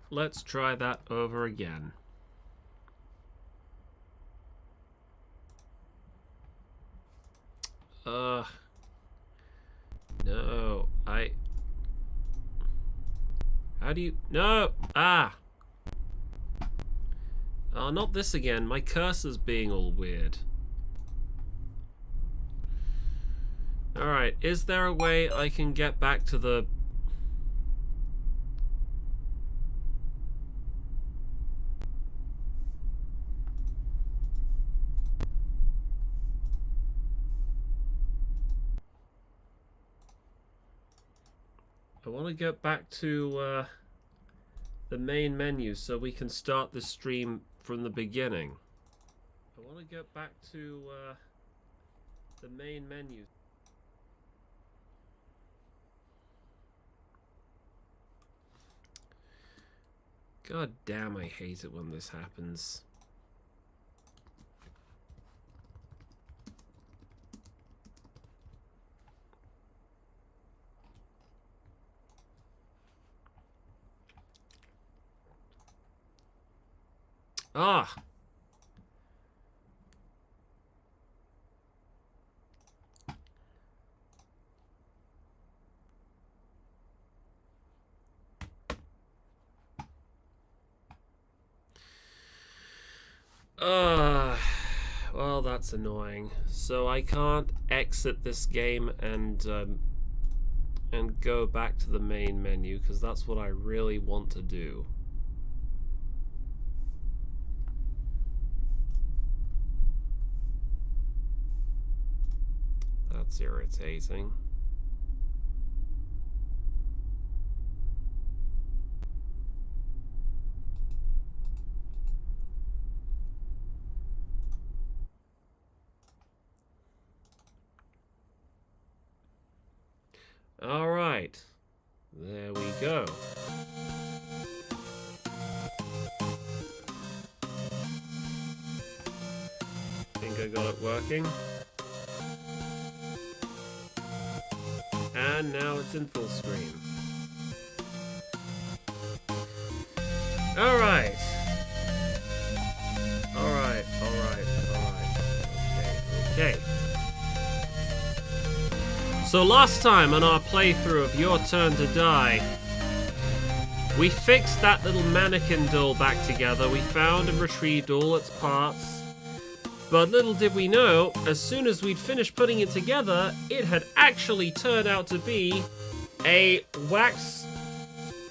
let's try that over again. No, how do you... No! Ah! Oh, not this again. My cursor's being all weird. Alright, is there a way I can get back to the... I want to get back to the main menu so we can start the stream from the beginning. I want to get back to the main menu. God damn, I hate it when this happens. Ah! Well, that's annoying. So I can't exit this game and go back to the main menu, because that's what I really want to do. That's irritating. All right, there we go. Think I got it working. And now it's in full screen. All right. All right, all right, all right. Okay, okay. So last time on our playthrough of Your Turn to Die, we fixed that little mannequin doll back together. We found and retrieved all its parts. But little did we know, as soon as we'd finished putting it together, it had actually turned out to be a wax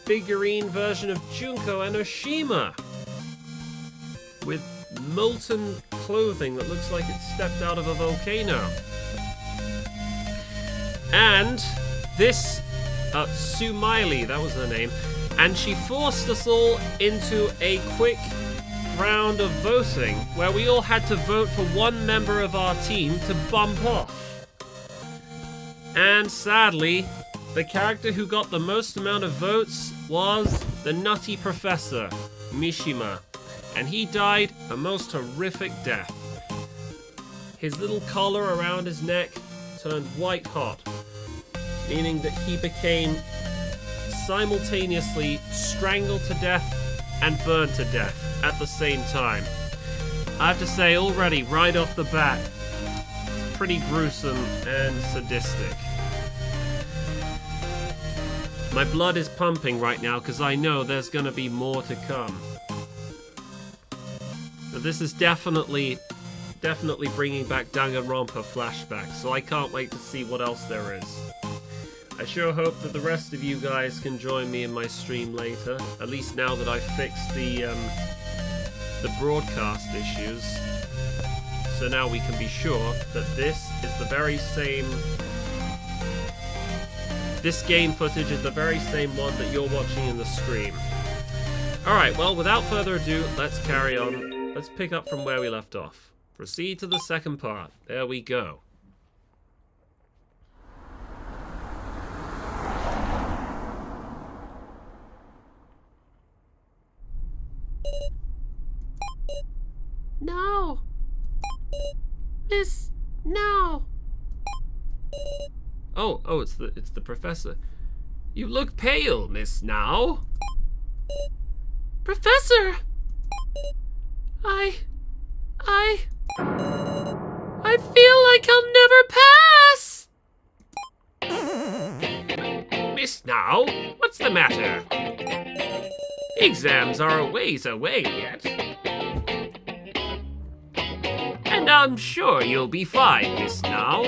figurine version of Junko and Oshima, with molten clothing that looks like it stepped out of a volcano. And this, Sumaili, that was her name, and she forced us all into a quick round of voting where we all had to vote for one member of our team to bump off. And sadly, the character who got the most amount of votes was the nutty professor, Mishima, and he died a most horrific death. His little collar around his neck turned white hot, meaning that he became simultaneously strangled to death and burned to death at the same time. I have to say already, right off the bat, it's pretty gruesome and sadistic. My blood is pumping right now because I know there's going to be more to come. But this is definitely bringing back Danganronpa flashbacks, so I can't wait to see what else there is. I sure hope that the rest of you guys can join me in my stream later, at least now that I've fixed the broadcast issues. So now we can be sure that this is the very same... This game footage is the very same one that you're watching in the stream. Alright, well, without further ado, let's carry on. Let's pick up from where we left off. Proceed to the second part. There we go. No! Miss, no! Oh, it's the professor. You look pale, Miss Now. Professor! I feel like I'll never pass! Miss Now, what's the matter? Exams are a ways away yet. And I'm sure you'll be fine, Miss Now.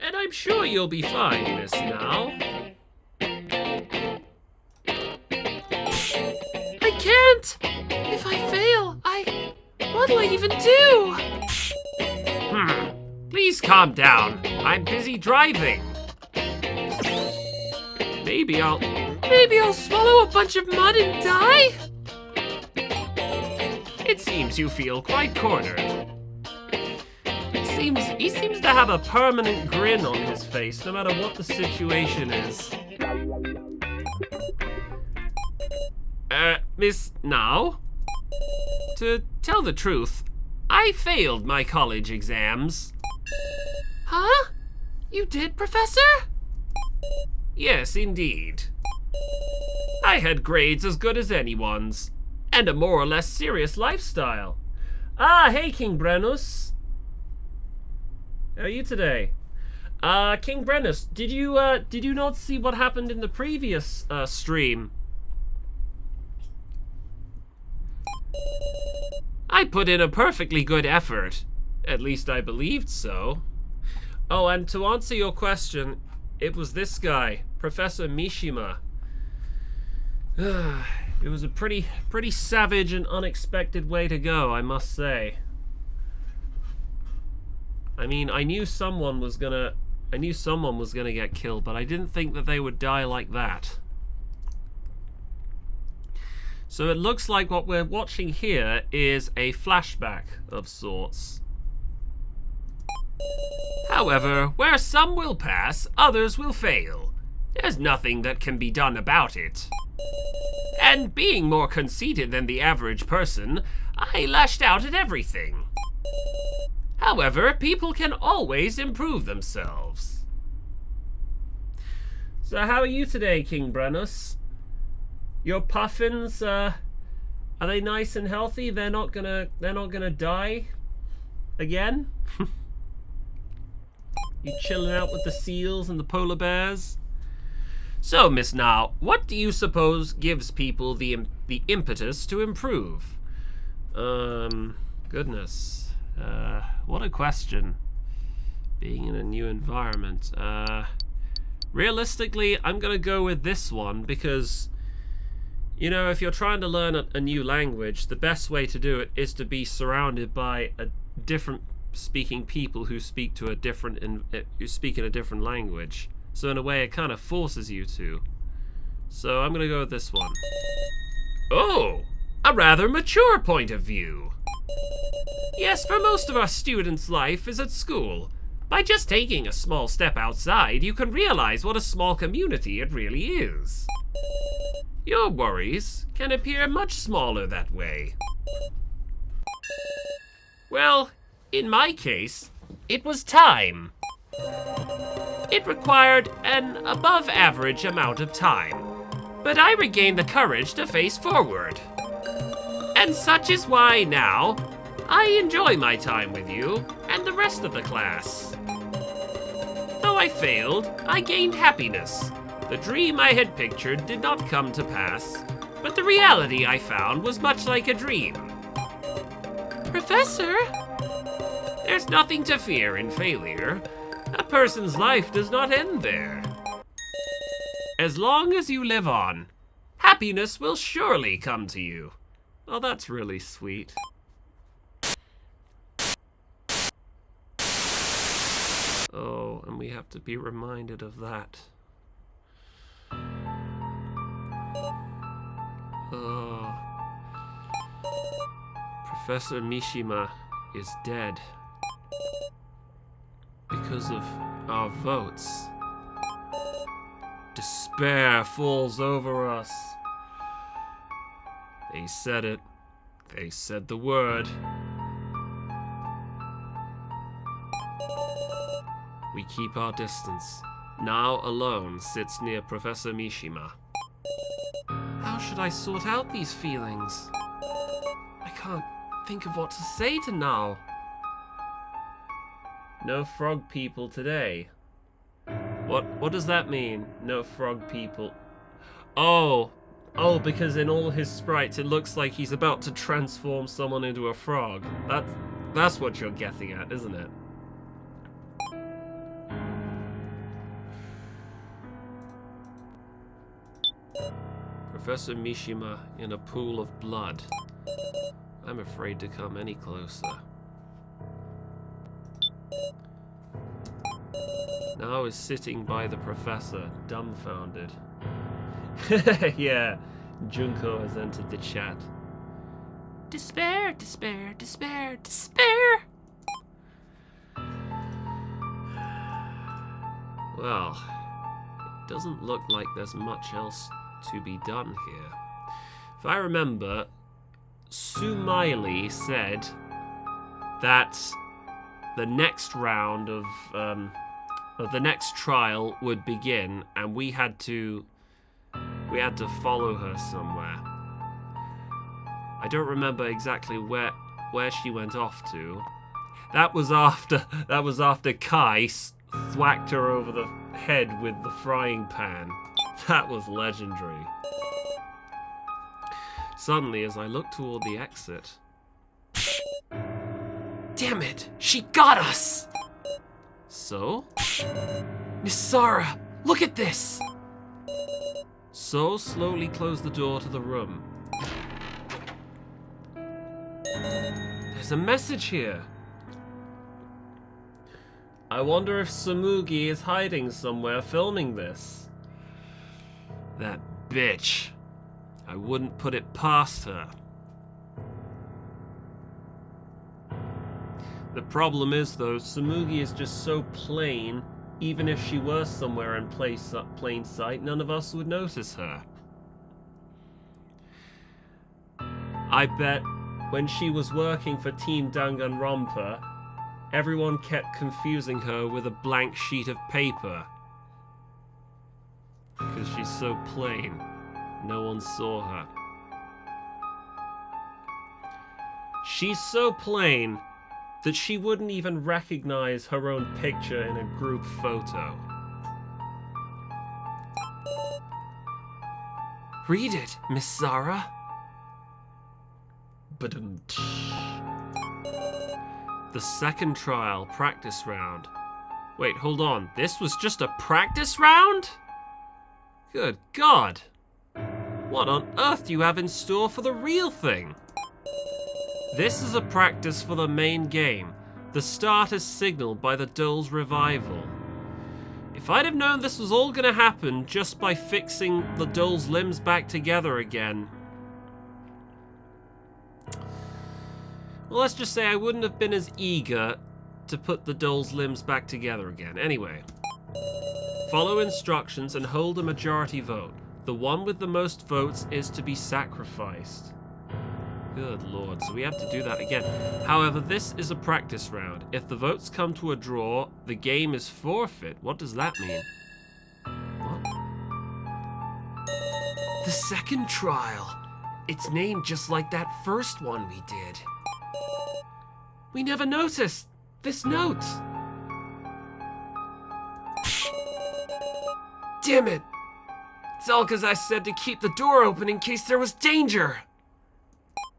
And I'm sure you'll be fine, Miss Now. I can't! If I fail, what'll I even do? Please calm down. I'm busy driving. Maybe I'll swallow a bunch of mud and die? It seems you feel quite cornered. He seems to have a permanent grin on his face, no matter what the situation is. Miss Now? To tell the truth, I failed my college exams. Huh? You did, Professor? Yes, indeed. I had grades as good as anyone's, and a more or less serious lifestyle. Ah, hey, King Brennus. How are you today? King Brennus, did you not see what happened in the previous stream? I put in a perfectly good effort. At least I believed so. Oh, and to answer your question, it was this guy, Professor Mishima. It was a pretty savage and unexpected way to go, I must say. I mean, I knew someone was gonna get killed, but I didn't think that they would die like that. So it looks like what we're watching here is a flashback of sorts. However, where some will pass, others will fail. There's nothing that can be done about it. And being more conceited than the average person, I lashed out at everything. However, people can always improve themselves. So how are you today, King Brennus? Your puffins, are they nice and healthy? They're not gonna die again? You chilling out with the seals and the polar bears? So, Miss Now, what do you suppose gives people the impetus to improve? Goodness. What a question. Being in a new environment. Realistically, I'm gonna go with this one because, you know, if you're trying to learn a new language, the best way to do it is to be surrounded by different speaking people who speak in a different language. So in a way, it kind of forces you to. So I'm gonna go with this one. Oh, a rather mature point of view. Yes, for most of our students' life is at school. By just taking a small step outside, you can realize what a small community it really is. Your worries can appear much smaller that way. Well, in my case, it was time. It required an above-average amount of time, but I regained the courage to face forward. And such is why now, I enjoy my time with you and the rest of the class. Though I failed, I gained happiness. The dream I had pictured did not come to pass, but the reality I found was much like a dream. Professor? There's nothing to fear in failure. A person's life does not end there. As long as you live on, happiness will surely come to you. Oh, that's really sweet. Oh, and we have to be reminded of that. Professor Mishima is dead. Because of our votes. Despair falls over us. They said it. They said the word. We keep our distance. Now alone sits near Professor Mishima. How should I sort out these feelings? I can't think of what to say to Now. No frog people today. What does that mean? No frog people. Oh, because in all his sprites it looks like he's about to transform someone into a frog. That's what you're getting at, isn't it? Professor Mishima in a pool of blood. I'm afraid to come any closer. Now is sitting by the professor, dumbfounded. Yeah, Junko has entered the chat. Despair, despair, despair, despair! Well, it doesn't look like there's much else to be done here. If I remember, Sumaili said that the next round of the next trial would begin, and we had to follow her somewhere. I don't remember exactly where she went off to. That was after Kai thwacked her over the head with the frying pan. That was legendary. Suddenly, as I looked toward the exit... Damn it! She got us! So? Miss Sarah, look at this! So slowly closed the door to the room. There's a message here. I wonder if Samugi is hiding somewhere filming this. That bitch. I wouldn't put it past her. The problem is, though, Samugi is just so plain, even if she were somewhere in plain sight, none of us would notice her. I bet when she was working for Team Danganronpa, everyone kept confusing her with a blank sheet of paper. Because she's so plain, no one saw her. She's so plain that she wouldn't even recognize her own picture in a group photo. Read it, Miss Zara. The second trial, practice round. Wait, hold on. This was just a practice round? Good God. What on earth do you have in store for the real thing? This is a practice for the main game. The start is signaled by the doll's revival. If I'd have known this was all gonna happen just by fixing the doll's limbs back together again... well, let's just say I wouldn't have been as eager to put the doll's limbs back together again. Anyway. Follow instructions and hold a majority vote. The one with the most votes is to be sacrificed. Good lord, so we have to do that again. However, this is a practice round. If the votes come to a draw, the game is forfeit. What does that mean? What? The second trial. It's named just like that first one we did. We never noticed this note. Damn it. It's all because I said to keep the door open in case there was danger.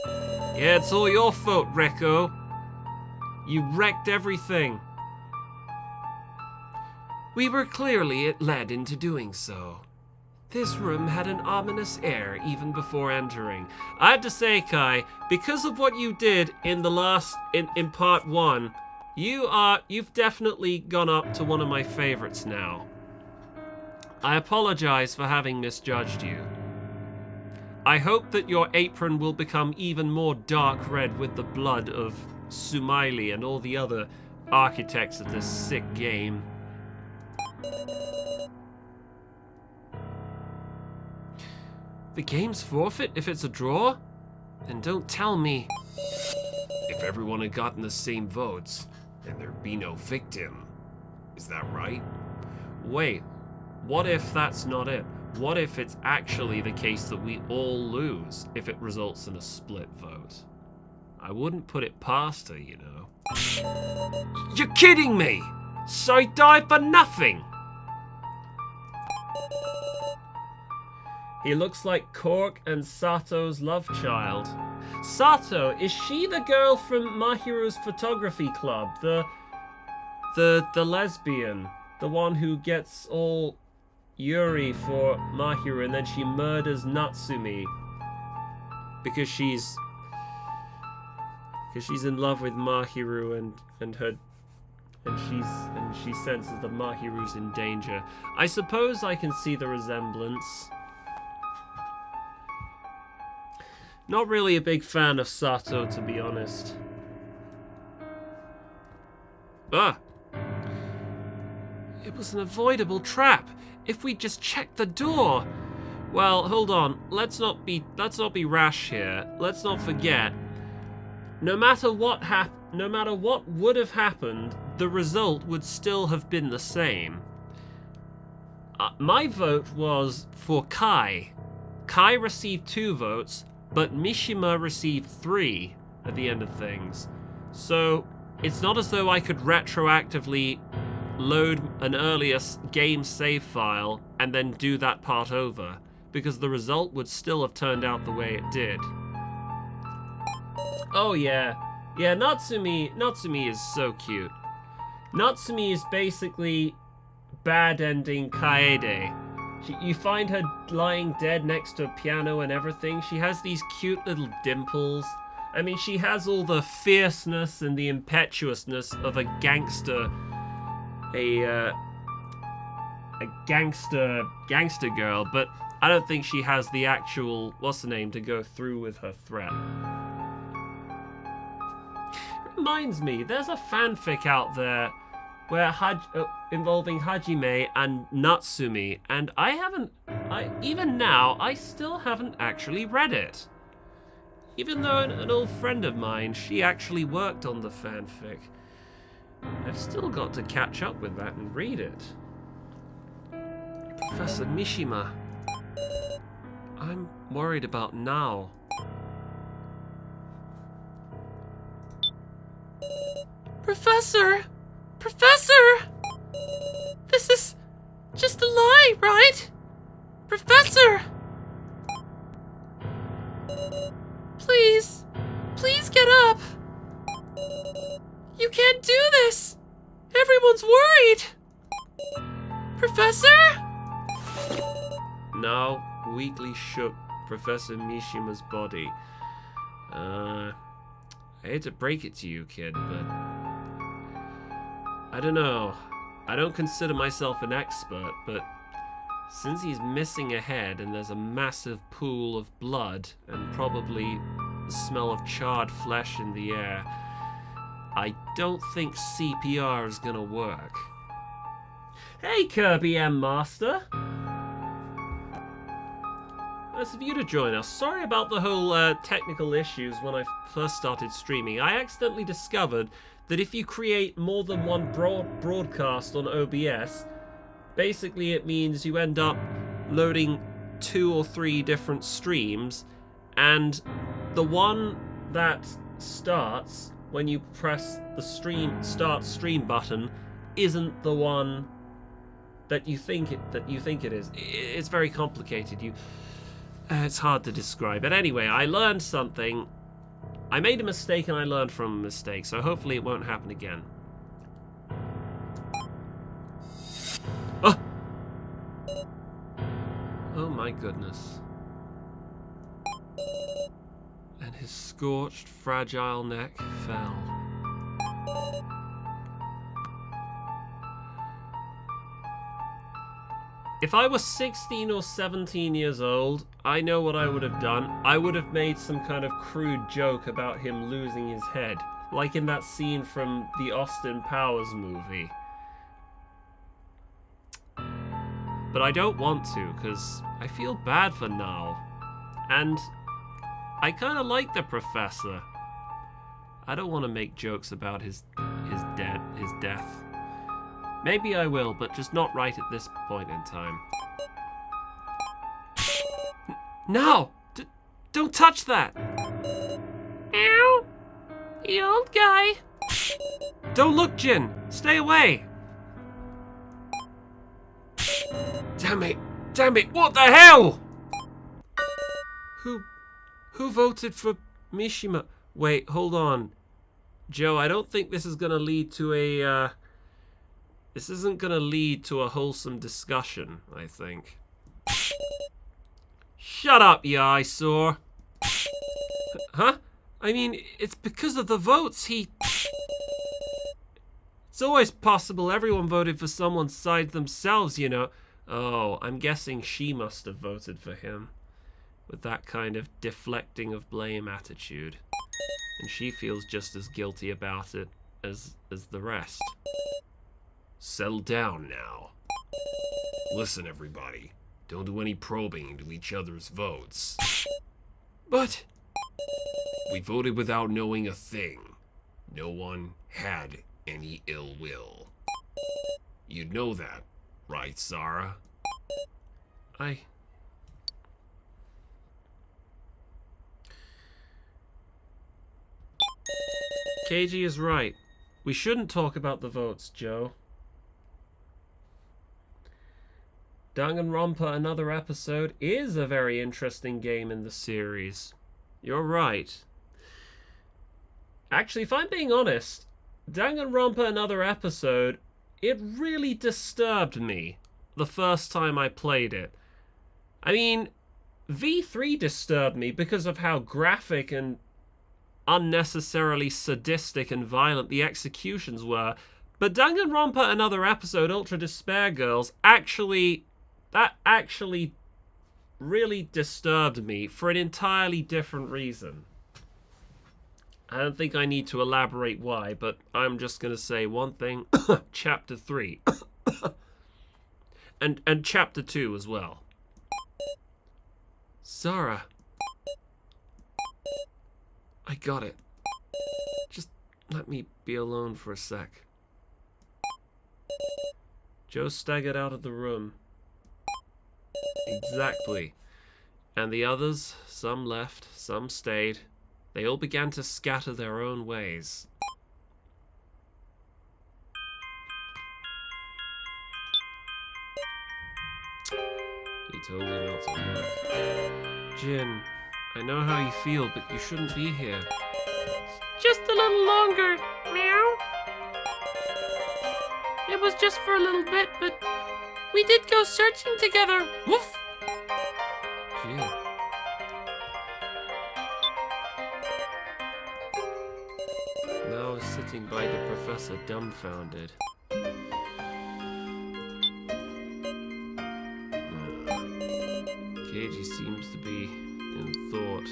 Yeah, it's all your fault, Rekko. You wrecked everything. We were clearly led into doing so. This room had an ominous air even before entering. I have to say, Kai, because of what you did in the in part 1, you've definitely gone up to one of my favorites now. I apologize for having misjudged you. I hope that your apron will become even more dark red with the blood of Sumaili and all the other architects of this sick game. The game's forfeit if it's a draw? Then don't tell me. If everyone had gotten the same votes, then there'd be no victim. Is that right? Wait, what if that's not it? What if it's actually the case that we all lose if it results in a split vote? I wouldn't put it past her, you know. You're kidding me! So I died for nothing! He looks like Cork and Sato's love child. Sato, is she the girl from Mahiru's photography club? The lesbian? The one who gets all Yuri for Mahiru and then she murders Natsumi because she's in love with Mahiru and she senses that Mahiru's in danger. I suppose I can see the resemblance. Not really a big fan of Sato, to be honest. Ah! It was an avoidable trap. If we just checked the door. Well, hold on. Let's not be rash here. Let's not forget. No matter what would have happened, the result would still have been the same. My vote was for Kai. Kai received 2 votes, but Mishima received 3 at the end of things. So it's not as though I could retroactively load an earlier game save file and then do that part over, because the result would still have turned out the way it did. Oh yeah, Natsumi is so cute. Natsumi is basically bad ending Kaede. You find her lying dead next to a piano and everything. She has these cute little dimples. I mean, she has all the fierceness and the impetuousness of a gangster, a gangster girl, but I don't think she has the actual, what's the name, to go through with her threat. Reminds me, there's a fanfic out there where involving Hajime and Natsumi, and even now, I still haven't actually read it. Even though an old friend of mine, she actually worked on the fanfic. I've still got to catch up with that and read it. Professor Mishima. I'm worried about now. Professor! Professor! This is just a lie, right? Professor! Please, please get up. You can't do this. Everyone's worried. Professor? Now weakly shook Professor Mishima's body. I hate to break it to you, kid, but I don't know. I don't consider myself an expert, but since he's missing a head and there's a massive pool of blood and probably the smell of charred flesh in the air, I don't think CPR is gonna work. Hey, Kirby M. Master! Nice of you to join us. Sorry about the whole technical issues when I first started streaming. I accidentally discovered that if you create more than one broadcast on OBS, basically it means you end up loading 2 or 3 different streams, and the one that starts when you press the start stream button isn't the one that you think it is. It's very complicated. It's hard to describe. But anyway, I learned something. I made a mistake and I learned from a mistake, so hopefully it won't happen again. Oh! Oh my goodness. And his scorched, fragile neck fell. If I was 16 or 17 years old, I know what I would have done. I would have made some kind of crude joke about him losing his head. Like in that scene from the Austin Powers movie. But I don't want to, because I feel bad for Now. And I kind of like the professor. I don't want to make jokes about his death. Maybe I will, but just not right at this point in time. No! Don't touch that! Ow! The old guy! Don't look, Jin! Stay away! Damn it! Damn it! What the hell? Who voted for Mishima? Wait, hold on. Joe, I don't think this is gonna lead to a, this isn't gonna lead to a wholesome discussion, I think. Shut up, you eyesore. Huh? I mean, it's because of the votes, It's always possible everyone voted for someone's side themselves, you know. Oh, I'm guessing she must have voted for him. With that kind of deflecting of blame attitude. And she feels just as guilty about it as the rest. Settle down now. Listen, everybody. Don't do any probing into each other's votes. But we voted without knowing a thing. No one had any ill will. You'd know that, right, Sarah? Keiji is right. We shouldn't talk about the votes, Joe. Danganronpa Another Episode is a very interesting game in the series. You're right. Actually, if I'm being honest, Danganronpa Another Episode, it really disturbed me the first time I played it. I mean, V3 disturbed me because of how graphic and unnecessarily sadistic and violent the executions were. But Danganronpa Another Episode, Ultra Despair Girls, that actually really disturbed me for an entirely different reason. I don't think I need to elaborate why, but I'm just going to say one thing. Chapter 3. and Chapter 2 as well. Sarah. I got it. Just let me be alone for a sec. Joe staggered out of the room. Exactly. And the others, some left, some stayed. They all began to scatter their own ways. He told you not to look. Jin, I know how you feel, but you shouldn't be here. Just a little longer, meow. It was just for a little bit, but we did go searching together. Woof! Jin. Now is sitting by the professor dumbfounded. Keiji seems to be in thought.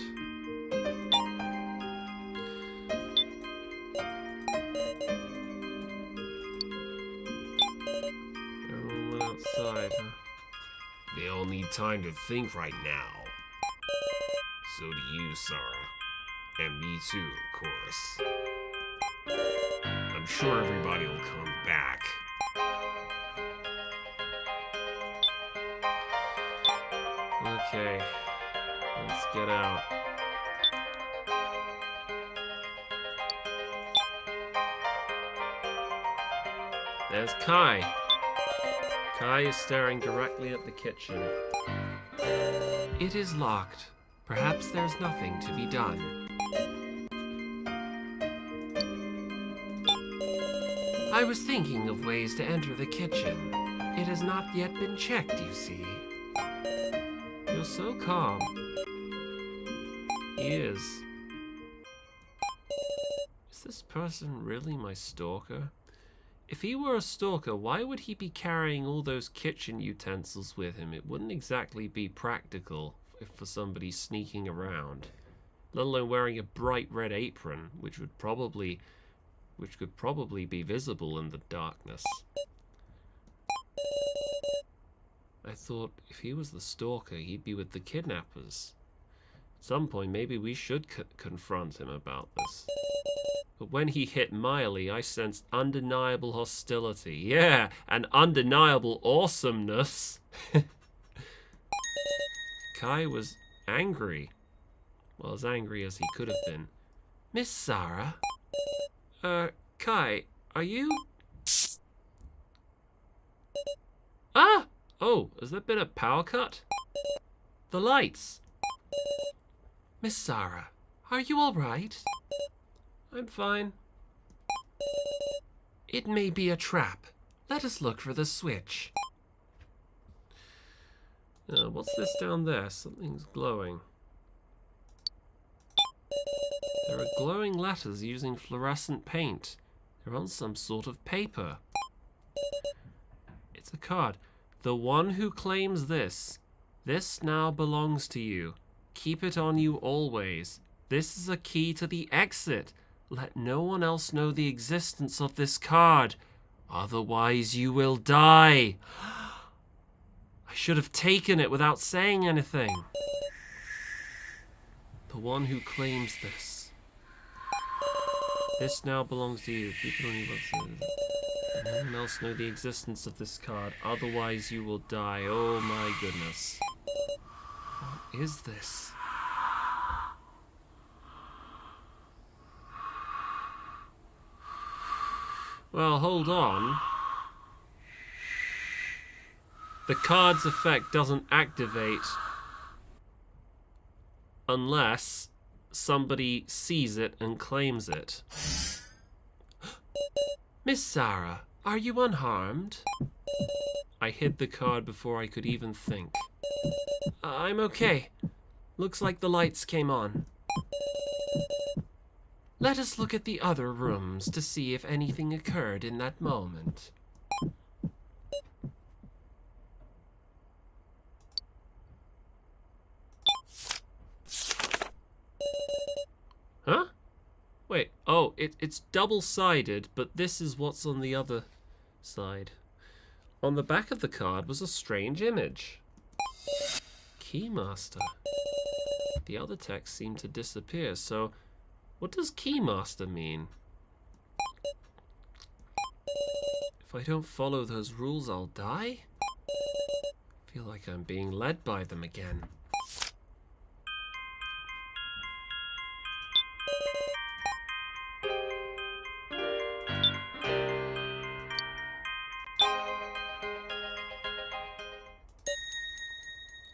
Everyone went outside, huh? They all need time to think right now. So do you, Sarah. And me too, of course. I'm sure everybody will come back. Okay, let's get out. There's Kai. Kai is staring directly at the kitchen. It is locked. Perhaps there's nothing to be done. I was thinking of ways to enter the kitchen. It has not yet been checked, you see. You're so calm. He is. Is this person really my stalker? If he were a stalker, why would he be carrying all those kitchen utensils with him? It wouldn't exactly be practical for somebody sneaking around, let alone wearing a bright red apron, which could probably be visible in the darkness. I thought if he was the stalker, he'd be with the kidnappers. At some point, maybe we should confront him about this. But when he hit Miley, I sensed undeniable hostility. Yeah, and undeniable awesomeness. Kai was angry. Well, as angry as he could have been. Miss Sarah? Kai, are you... Ah! Oh, has there been a power cut? The lights. Miss Sarah, are you all right? I'm fine. It may be a trap. Let us look for the switch. What's this down there? Something's glowing. There are glowing letters using fluorescent paint. They're on some sort of paper. It's a card. The one who claims this now belongs to you. Keep it on you always. This is a key to the exit. Let no one else know the existence of this card. Otherwise you will die. I should have taken it without saying anything. The one who claims this. This now belongs to you. Keep it on you. No one else know the existence of this card. Otherwise you will die. Oh my goodness. What is this? Well, hold on. The card's effect doesn't activate unless somebody sees it and claims it. Miss Sarah, are you unharmed? I hid the card before I could even think. I'm okay. Looks like the lights came on. Let us look at the other rooms to see if anything occurred in that moment. Huh? Wait, oh, it's double-sided, but this is what's on the other side. On the back of the card was a strange image. Keymaster. The other text seemed to disappear, so what does Keymaster mean? If I don't follow those rules, I'll die? I feel like I'm being led by them again.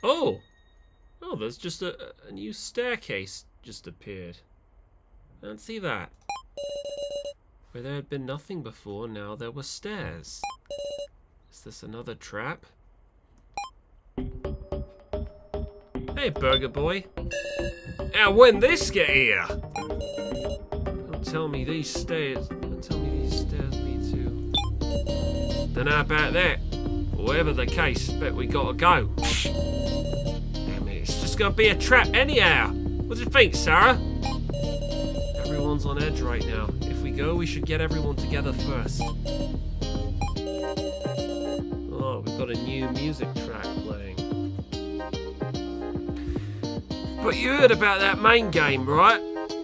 Oh! Oh, there's just a new staircase just appeared. I don't see that. Where there had been nothing before, now there were stairs. Is this another trap? Hey, Burger Boy. Now, when this get here? Don't tell me these stairs lead to... Don't know about that. Whatever the case, bet we gotta go. Damn it, it's just gonna be a trap anyhow. What do you think, Sarah? Everyone's on edge right now. If we go, we should get everyone together first. Oh, we've got a new music track playing. But you heard about that main game, right?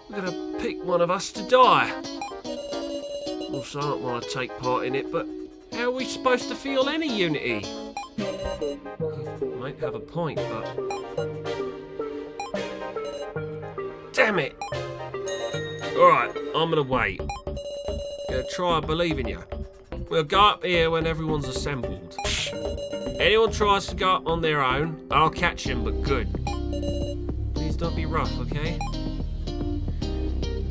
We're gonna pick one of us to die. Also, I don't want to take part in it, but how are we supposed to feel any unity? You might have a point, but... Damn it! Alright, I'm gonna wait. Gonna try and believe in you. We'll go up here when everyone's assembled. Anyone tries to go up on their own, I'll catch him, but good. Please don't be rough, okay?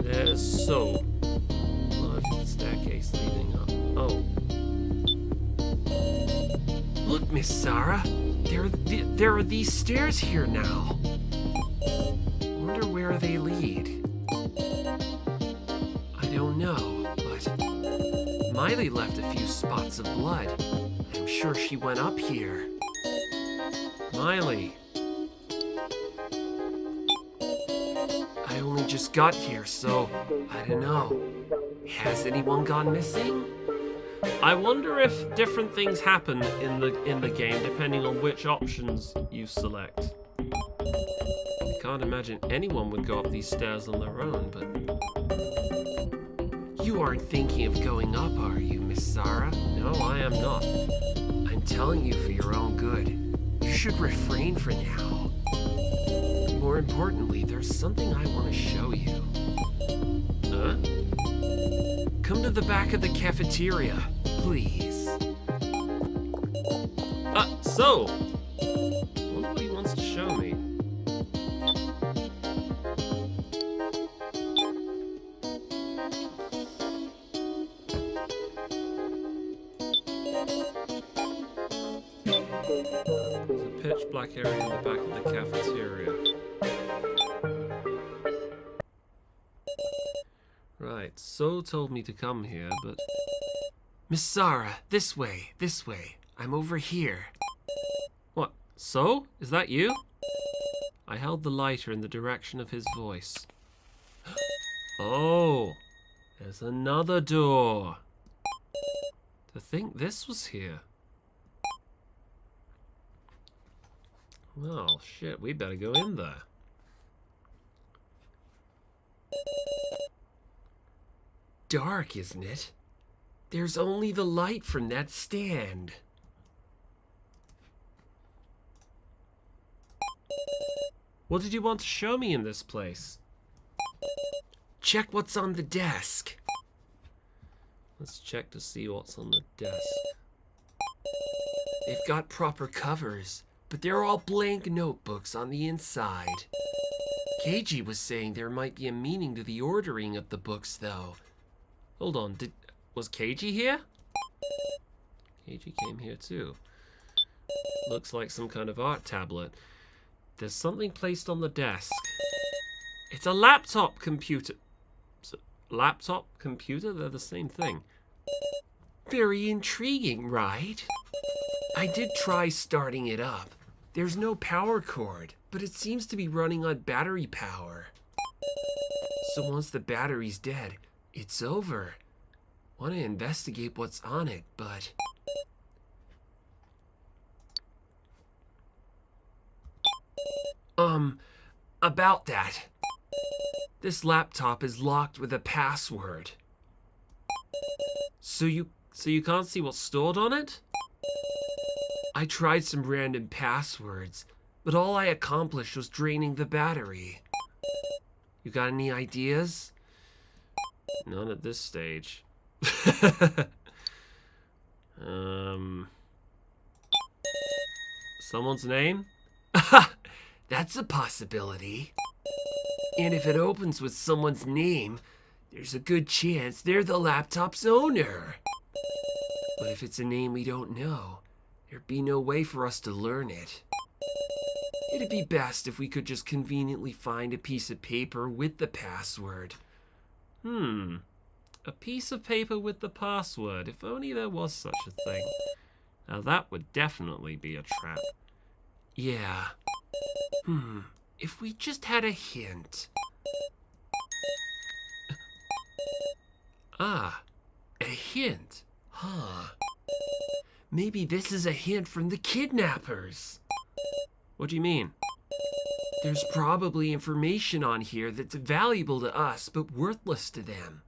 There's so large staircase leading up. Oh. Look, Miss Sarah. There are these stairs here now. Wonder where they lead. I don't know, but Miley left a few spots of blood. I'm sure she went up here. Miley. only just got here, so I don't know. Has anyone gone missing? I wonder if different things happen in the game depending on which options you select. I can't imagine anyone would go up these stairs on their own, but... You aren't thinking of going up, are you, Miss Sarah? No, I am not. I'm telling you for your own good. You should refrain for now. More importantly, there's something I want to show you. Huh? Come to the back of the cafeteria, please. So... I wonder what he wants to show me. There's a pitch black area in the back of the cafeteria. Right, So told me to come here, but... Miss Sarah, this way, this way. I'm over here. What? So? Is that you? I held the lighter in the direction of his voice. Oh, there's another door. To think this was here. Well, shit, we better go in there. Dark, isn't it? There's only the light from that stand. What did you want to show me in this place? Check what's on the desk. Let's check to see what's on the desk. They've got proper covers, but they're all blank notebooks on the inside. Keiji was saying there might be a meaning to the ordering of the books, though. Hold on, was Keiji here? Keiji came here too. Looks like some kind of art tablet. There's something placed on the desk. It's a laptop computer. Laptop computer? They're the same thing. Very intriguing, right? I did try starting it up. There's no power cord, but it seems to be running on battery power. So once the battery's dead, it's over. Want to investigate what's on it, but... About that. This laptop is locked with a password. So you can't see what's stored on it? I tried some random passwords, but all I accomplished was draining the battery. You got any ideas? None at this stage. Someone's name? That's a possibility. And if it opens with someone's name, there's a good chance they're the laptop's owner. But if it's a name we don't know, there'd be no way for us to learn it. It'd be best if we could just conveniently find a piece of paper with the password. A piece of paper with the password. If only there was such a thing. Now that would definitely be a trap. Yeah. If we just had a hint. Ah, a hint. Huh. Maybe this is a hint from the kidnappers. What do you mean? There's probably information on here that's valuable to us but worthless to them.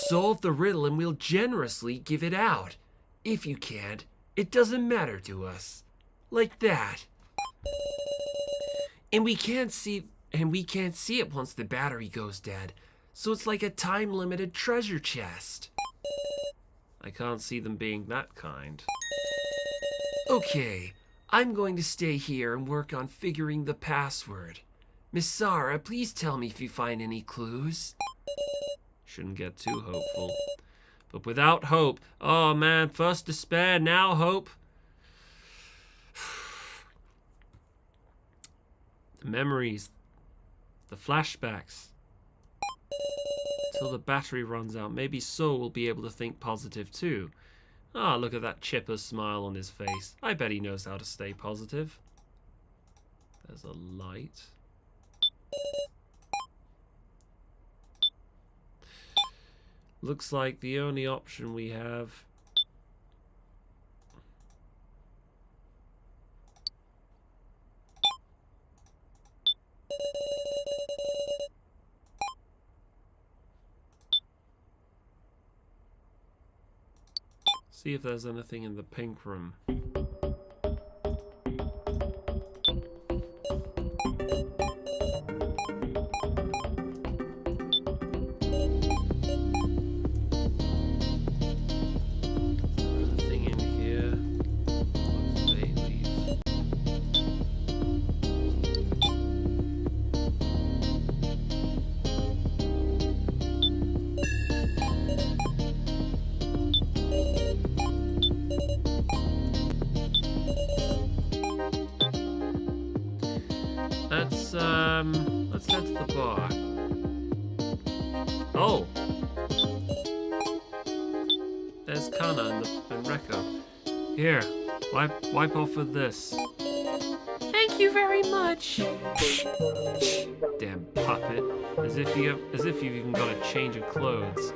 Solve the riddle and we'll generously give it out. If you can't, it doesn't matter to us. Like that. And we can't see it once the battery goes dead. So it's like a time-limited treasure chest. I can't see them being that kind. Okay, I'm going to stay here and work on figuring the password. Miss Sarah, please tell me if you find any clues. Shouldn't get too hopeful. But without hope, oh man, first despair, now hope. The memories, the flashbacks. Till the battery runs out, maybe So will be able to think positive too. Ah, look at that chipper smile on his face. I bet he knows how to stay positive. There's a light. Looks like the only option we have... See if there's anything in the pink room. Nothing in here. Looks Bailey's. Let's head to the bar. Oh! There's Kana and Rekko. Here, wipe off with this. Thank you very much. Damn puppet. As if you've even got a change of clothes.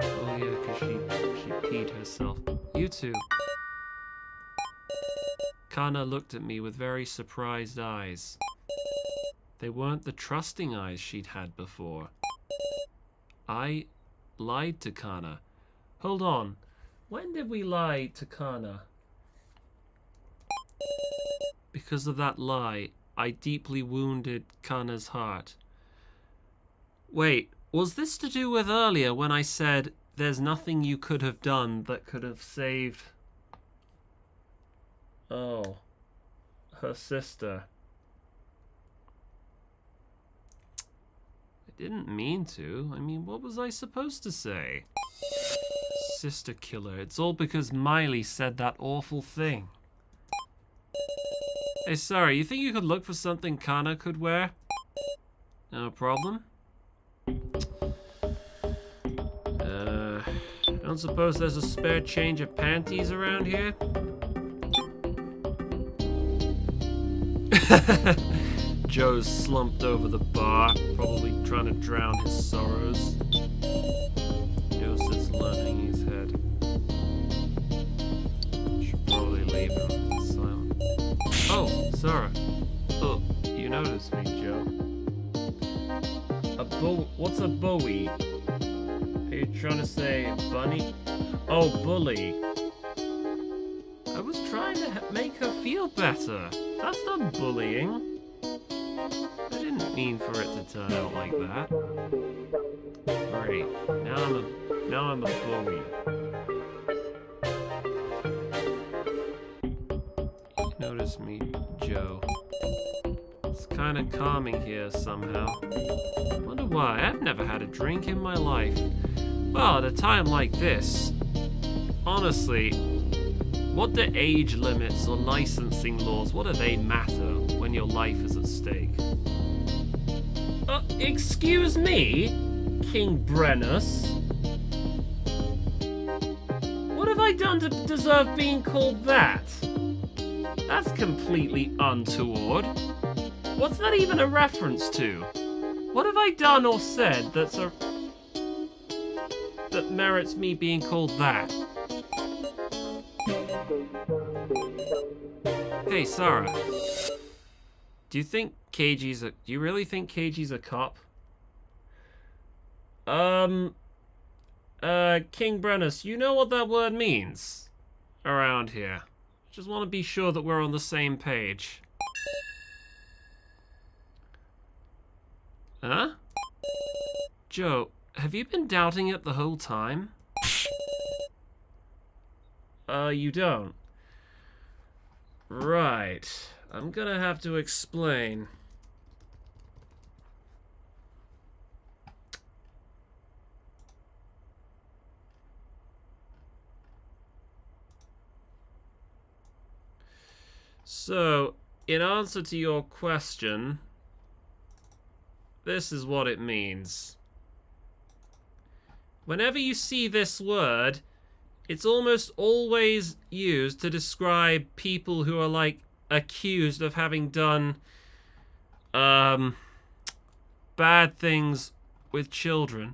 Oh yeah, 'cause she peed herself. You too. Kana looked at me with very surprised eyes. They weren't the trusting eyes she'd had before. I lied to Kana. Hold on. When did we lie to Kana? Because of that lie, I deeply wounded Kana's heart. Wait, was this to do with earlier when I said there's nothing you could have done that could have saved... Oh. Her sister. I didn't mean to. I mean, what was I supposed to say? Sister killer. It's all because Miley said that awful thing. Hey, sorry, you think you could look for something Kana could wear? No problem. Don't suppose there's a spare change of panties around here? Joe's slumped over the bar, probably trying to drown his sorrows. Joe sits leaning his head. Should probably leave him silent. Oh, Sarah. Oh, you noticed me, Joe. What's a bowie? Are you trying to say bunny? Oh, bully. I was trying to make her feel better. That's not bullying. I didn't mean for it to turn out like that. Great. Now I'm a bully. You notice me, Joe. It's kind of calming here somehow. Wonder why. I've never had a drink in my life. Well, at a time like this, honestly, what do age limits or licensing laws, what do they matter when your life is at stake? Excuse me, King Brennus? What have I done to deserve being called that? That's completely untoward. What's that even a reference to? What have I done or said that merits me being called that? Hey, Sarah. Do you really think Keiji's a cop? King Brennus, you know what that word means? Around here. Just want to be sure that we're on the same page. Huh? Joe, have you been doubting it the whole time? You don't. Right. I'm gonna have to explain. So, in answer to your question, this is what it means. Whenever you see this word, it's almost always used to describe people who are, like, accused of having done bad things with children.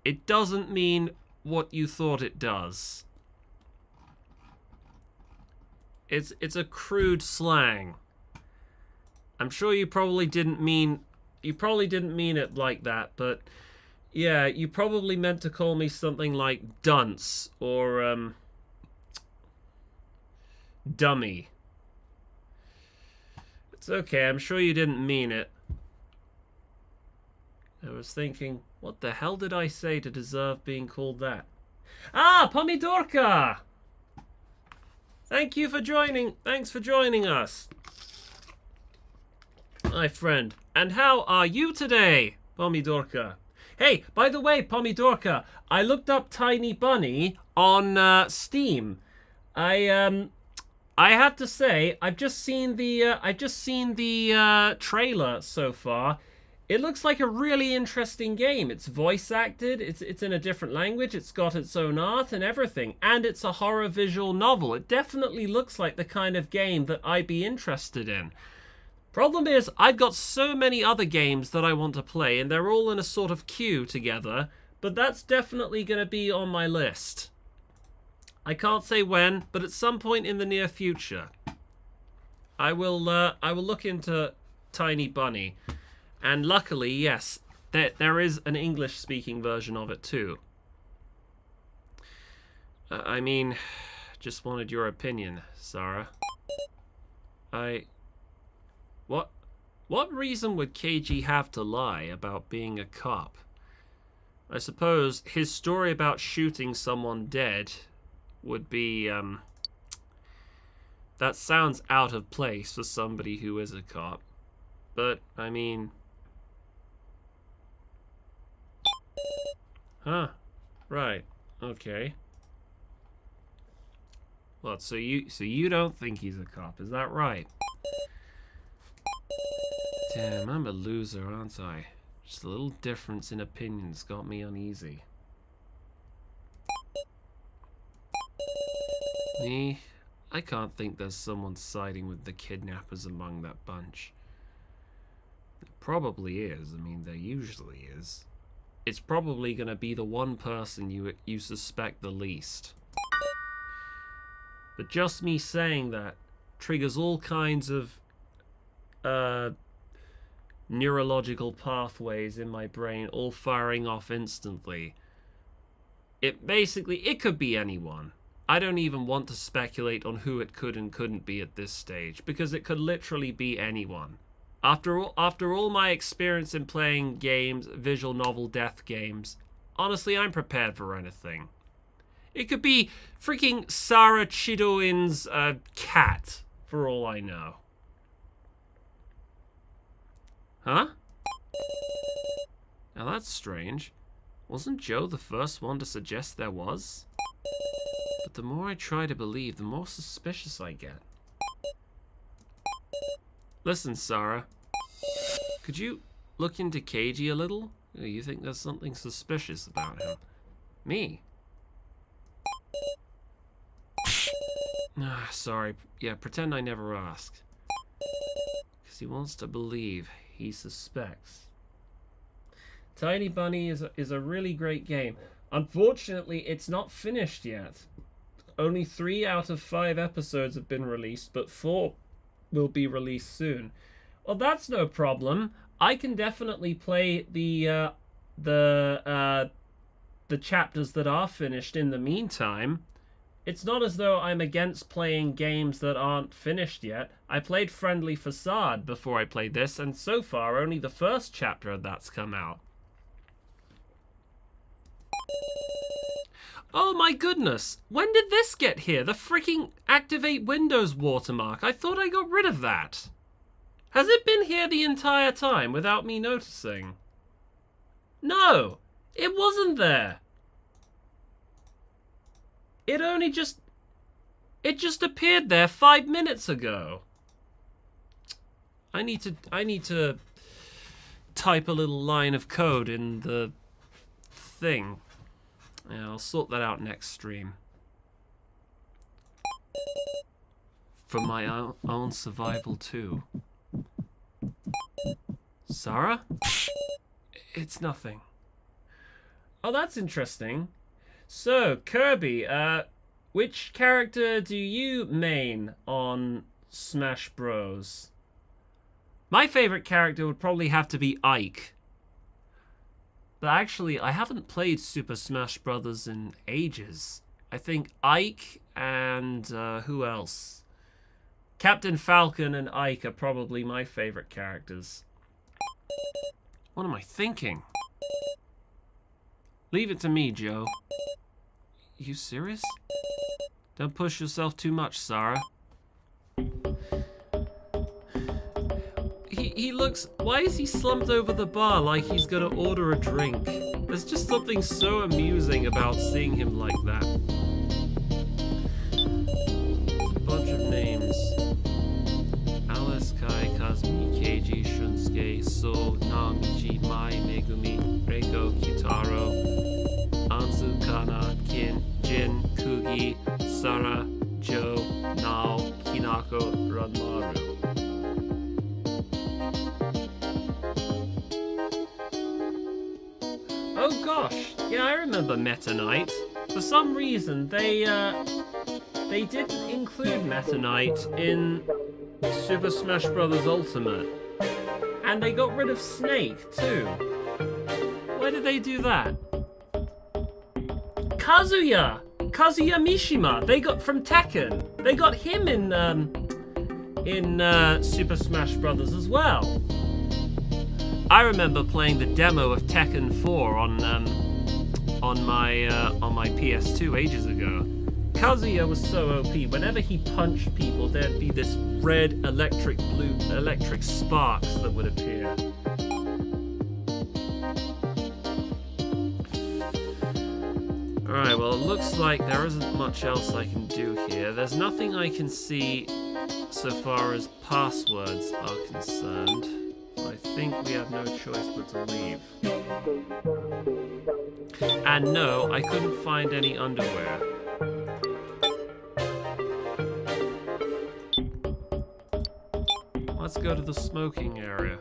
it doesn't mean what you thought it does. It's a crude slang. I'm sure you probably didn't mean it like that, but yeah, you probably meant to call me something like dunce or dummy. It's okay, I'm sure you didn't mean it. I was thinking, what the hell did I say to deserve being called that? Ah, Pomidorka! Thank you for joining. Thanks for joining us, my friend. And how are you today, Pomidorka? Hey, by the way, Pomidorka, I looked up Tiny Bunny on Steam. I have to say, I've just seen the trailer so far. It looks like a really interesting game. It's voice acted, it's in a different language, it's got its own art and everything, and it's a horror visual novel. It definitely looks like the kind of game that I'd be interested in. Problem is, I've got so many other games that I want to play, and they're all in a sort of queue together, but that's definitely going to be on my list. I can't say when, but at some point in the near future, I will look into Tiny Bunny. And luckily, yes, there is an English-speaking version of it too. I mean, just wanted your opinion, Sarah. What reason would KG have to lie about being a cop? I suppose his story about shooting someone dead would be, that sounds out of place for somebody who is a cop. But, I mean... Huh. Right. Okay. What, so you don't think he's a cop, is that right? Damn, I'm a loser, aren't I? Just a little difference in opinions got me uneasy. Me? I can't think there's someone siding with the kidnappers among that bunch. There probably is. I mean, there usually is. It's probably going to be the one person you suspect the least. But just me saying that triggers all kinds of neurological pathways in my brain all firing off instantly. It could be anyone. I don't even want to speculate on who it could and couldn't be at this stage, because it could literally be anyone. After all my experience in playing games, visual novel death games, honestly, I'm prepared for anything. It could be freaking Sarah Chidoin's cat, for all I know. Huh? Now that's strange. Wasn't Joe the first one to suggest there was? But the more I try to believe, the more suspicious I get. Listen, Sarah. Could you look into KG a little? You think there's something suspicious about him? Me? Sorry. Yeah, pretend I never asked. Because he wants to believe. He suspects. Tiny Bunny is a really great game. Unfortunately, it's not finished yet. Only 3 out of 5 episodes have been released, but 4 will be released soon. Well, that's no problem. I can definitely play the chapters that are finished in the meantime. It's not as though I'm against playing games that aren't finished yet. I played Friendly Facade before I played this, and so far only the first chapter of that's come out. Oh my goodness! When did this get here? The freaking Activate Windows watermark. I thought I got rid of that. Has it been here the entire time without me noticing? No! It wasn't there! It just appeared there 5 minutes ago. I need to type a little line of code in the thing. Yeah, I'll sort that out next stream. For my own survival too. Sarah? It's nothing. Oh, that's interesting. So, Kirby, which character do you main on Smash Bros? My favorite character would probably have to be Ike. But actually, I haven't played Super Smash Bros. In ages. I think Ike and who else? Captain Falcon and Ike are probably my favorite characters. What am I thinking? Leave it to me, Joe. You serious? Don't push yourself too much, Sarah. He looks... Why is he slumped over the bar like he's gonna order a drink? There's just something so amusing about seeing him like that. A bunch of names. Alice, Kai, Kazumi, Keiji, Shunsuke, So, Naomichi, Mai, Megumi, Reiko, Kitaro, Anzu, Kana, Kin, Jin, Kugi, Sara, Joe, Nao, Hinako, Ranmaru. Oh gosh, yeah, I remember Meta Knight. For some reason, they didn't include Meta Knight in Super Smash Bros. Ultimate. And they got rid of Snake, too. Why did they do that? Kazuya Mishima, they got from Tekken. They got him in Super Smash Bros. As well. I remember playing the demo of Tekken 4 on my PS2 ages ago. Kazuya was so OP. Whenever he punched people, there'd be this red electric sparks that would appear. Alright, well, it looks like there isn't much else I can do here. There's nothing I can see so far as passwords are concerned. I think we have no choice but to leave. And no, I couldn't find any underwear. Let's go to the smoking area.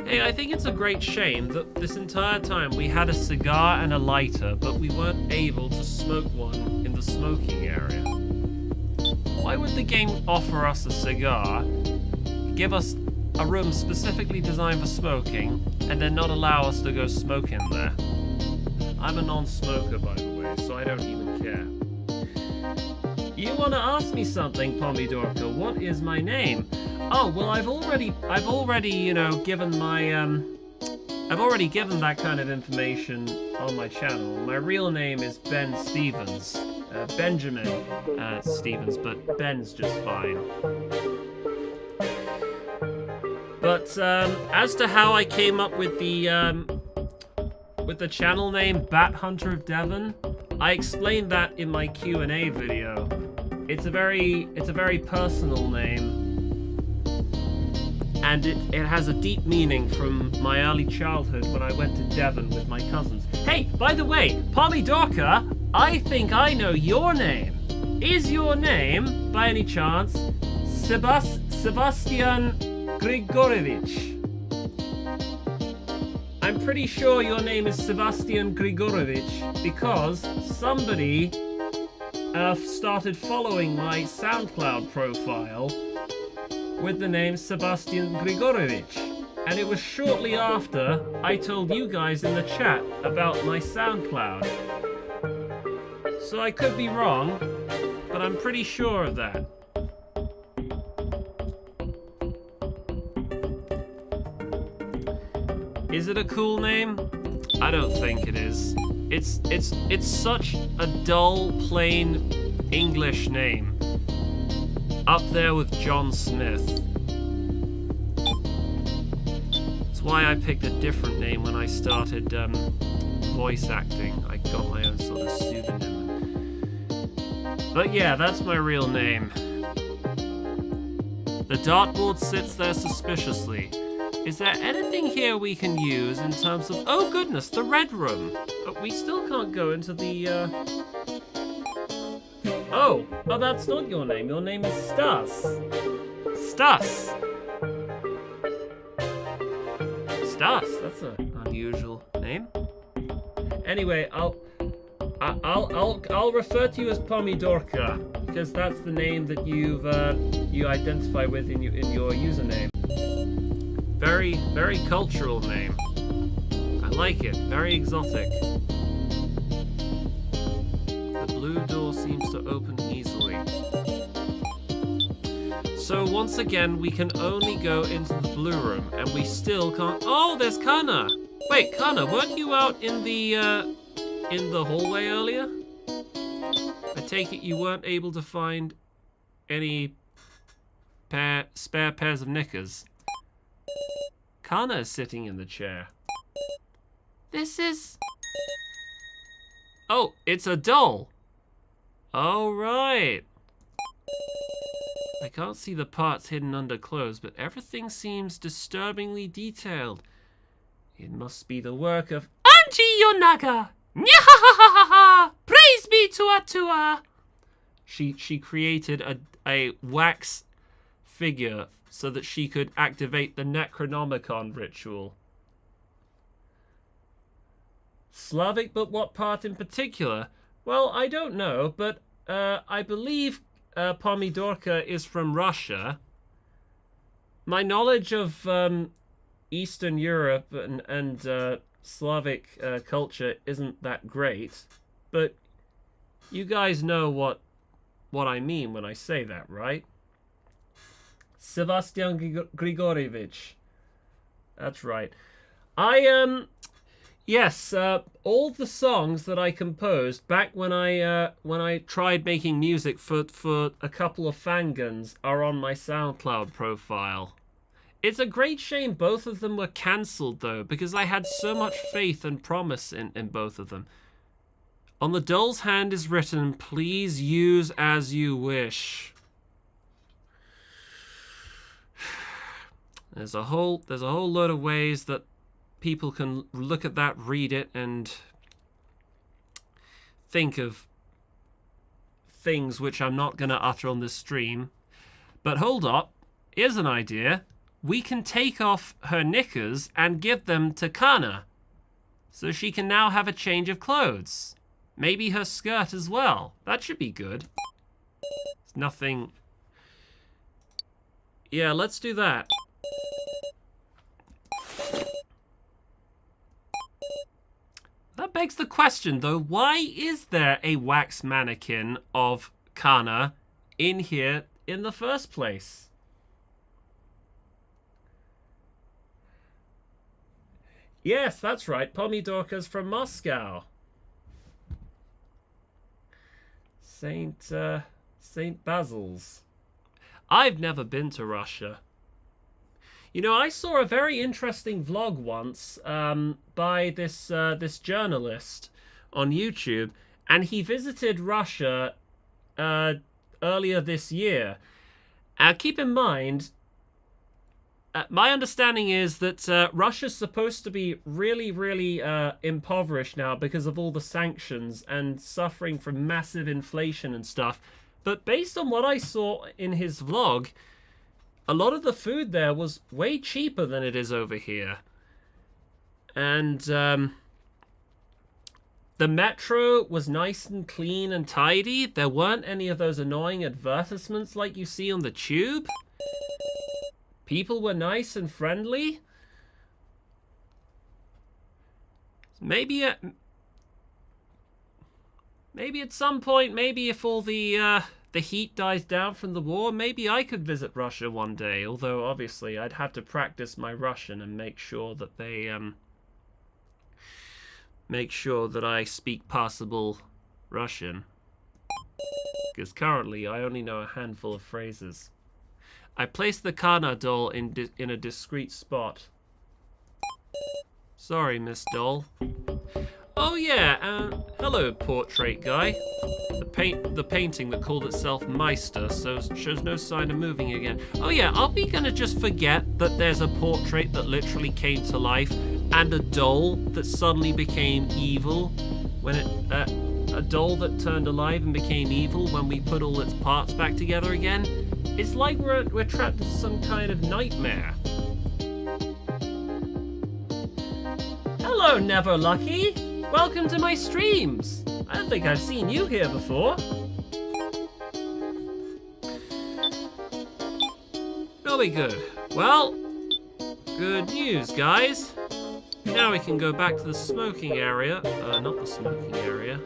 Hey, I think it's a great shame that this entire time we had a cigar and a lighter, but we weren't able to smoke one in the smoking area. Why would the game offer us a cigar, give us a room specifically designed for smoking, and then not allow us to go smoke in there? I'm a non-smoker, by the way, so I don't even care. You want to ask me something, Pomidorka? What is my name? Oh, well, I've already, you know, given my, I've already given that kind of information on my channel. My real name is Ben Stevens. Benjamin Stevens, but Ben's just fine. But as to how I came up with the channel name Bat Hunter of Devon, I explained that in my Q&A video. It's a very personal name, and it has a deep meaning from my early childhood when I went to Devon with my cousins. Hey, by the way, Pomidorka, I think I know your name. Is your name, by any chance, Sebastian Grigorovich? I'm pretty sure your name is Sebastian Grigorovich because somebody started following my SoundCloud profile with the name Sebastian Grigorovich. And it was shortly after I told you guys in the chat about my SoundCloud. So I could be wrong, but I'm pretty sure of that. Is it a cool name? I don't think it is. It's such a dull, plain English name. Up there with John Smith. That's why I picked a different name when I started voice acting. I got my own sort of pseudonym. But yeah, that's my real name. The dartboard sits there suspiciously. Is there anything here we can use in terms of... Oh goodness, the red room! But we still can't go into the, Oh, that's not your name. Your name is Stas. Stas! Stas, that's an unusual name. Anyway, I'll refer to you as Pomidorka because that's the name that you identify with in your username. Very, very cultural name. I like it. Very exotic. The blue door seems to open easily. So once again, we can only go into the blue room, and we still can't. Oh, there's Kana. Wait, Kana, weren't you out in the hallway earlier? I take it you weren't able to find any spare pairs of knickers. Kana is sitting in the chair. This is... Oh, it's a doll. Oh, right. I can't see the parts hidden under clothes, but everything seems disturbingly detailed. It must be the work of Anji Yonaga. Nyahahaha! Praise be to Atua! She created a wax figure so that she could activate the Necronomicon ritual. Slavic, but what part in particular? Well, I don't know, but I believe Pomidorka is from Russia. My knowledge of Eastern Europe and Slavic culture isn't that great, but you guys know what I mean when I say that, right? Sebastian Grigorievich. That's right. Yes, all the songs that I composed back when I tried making music for a couple of fangans are on my SoundCloud profile. It's a great shame both of them were cancelled, though, because I had so much faith and promise in both of them. On the doll's hand is written, "Please use as you wish." There's a whole load of ways that people can look at that, read it, and think of things which I'm not going to utter on this stream. But hold up, here's an idea. We can take off her knickers and give them to Kana, so she can now have a change of clothes. Maybe her skirt as well. That should be good. It's nothing... Yeah, let's do that. That begs the question, though, why is there a wax mannequin of Kana in here in the first place? Yes, that's right. Pomidorka's from Moscow. Saint Basil's. I've never been to Russia. You know, I saw a very interesting vlog once by this journalist on YouTube, and he visited Russia earlier this year. Keep in mind, my understanding is that Russia's supposed to be really, really impoverished now because of all the sanctions and suffering from massive inflation and stuff. But based on what I saw in his vlog, a lot of the food there was way cheaper than it is over here. And the metro was nice and clean and tidy. There weren't any of those annoying advertisements like you see on the tube. People were nice and friendly. Maybe at some point, maybe if all the heat dies down from the war, maybe I could visit Russia one day. Although obviously I'd have to practice my Russian and make sure that I speak passable Russian. Because currently I only know a handful of phrases. I placed the Kana doll in a discreet spot. Sorry, Miss Doll. Oh yeah, hello, portrait guy. The painting that called itself Meister shows no sign of moving again. Oh yeah, are we gonna just forget that there's a portrait that literally came to life and a doll that suddenly became evil when a doll that turned alive and became evil when we put all its parts back together again? It's like we're trapped in some kind of nightmare. Hello, Never Lucky. Welcome to my streams. I don't think I've seen you here before. That'll be good. Well, good news, guys. Now we can go back to the smoking area. Not the smoking area.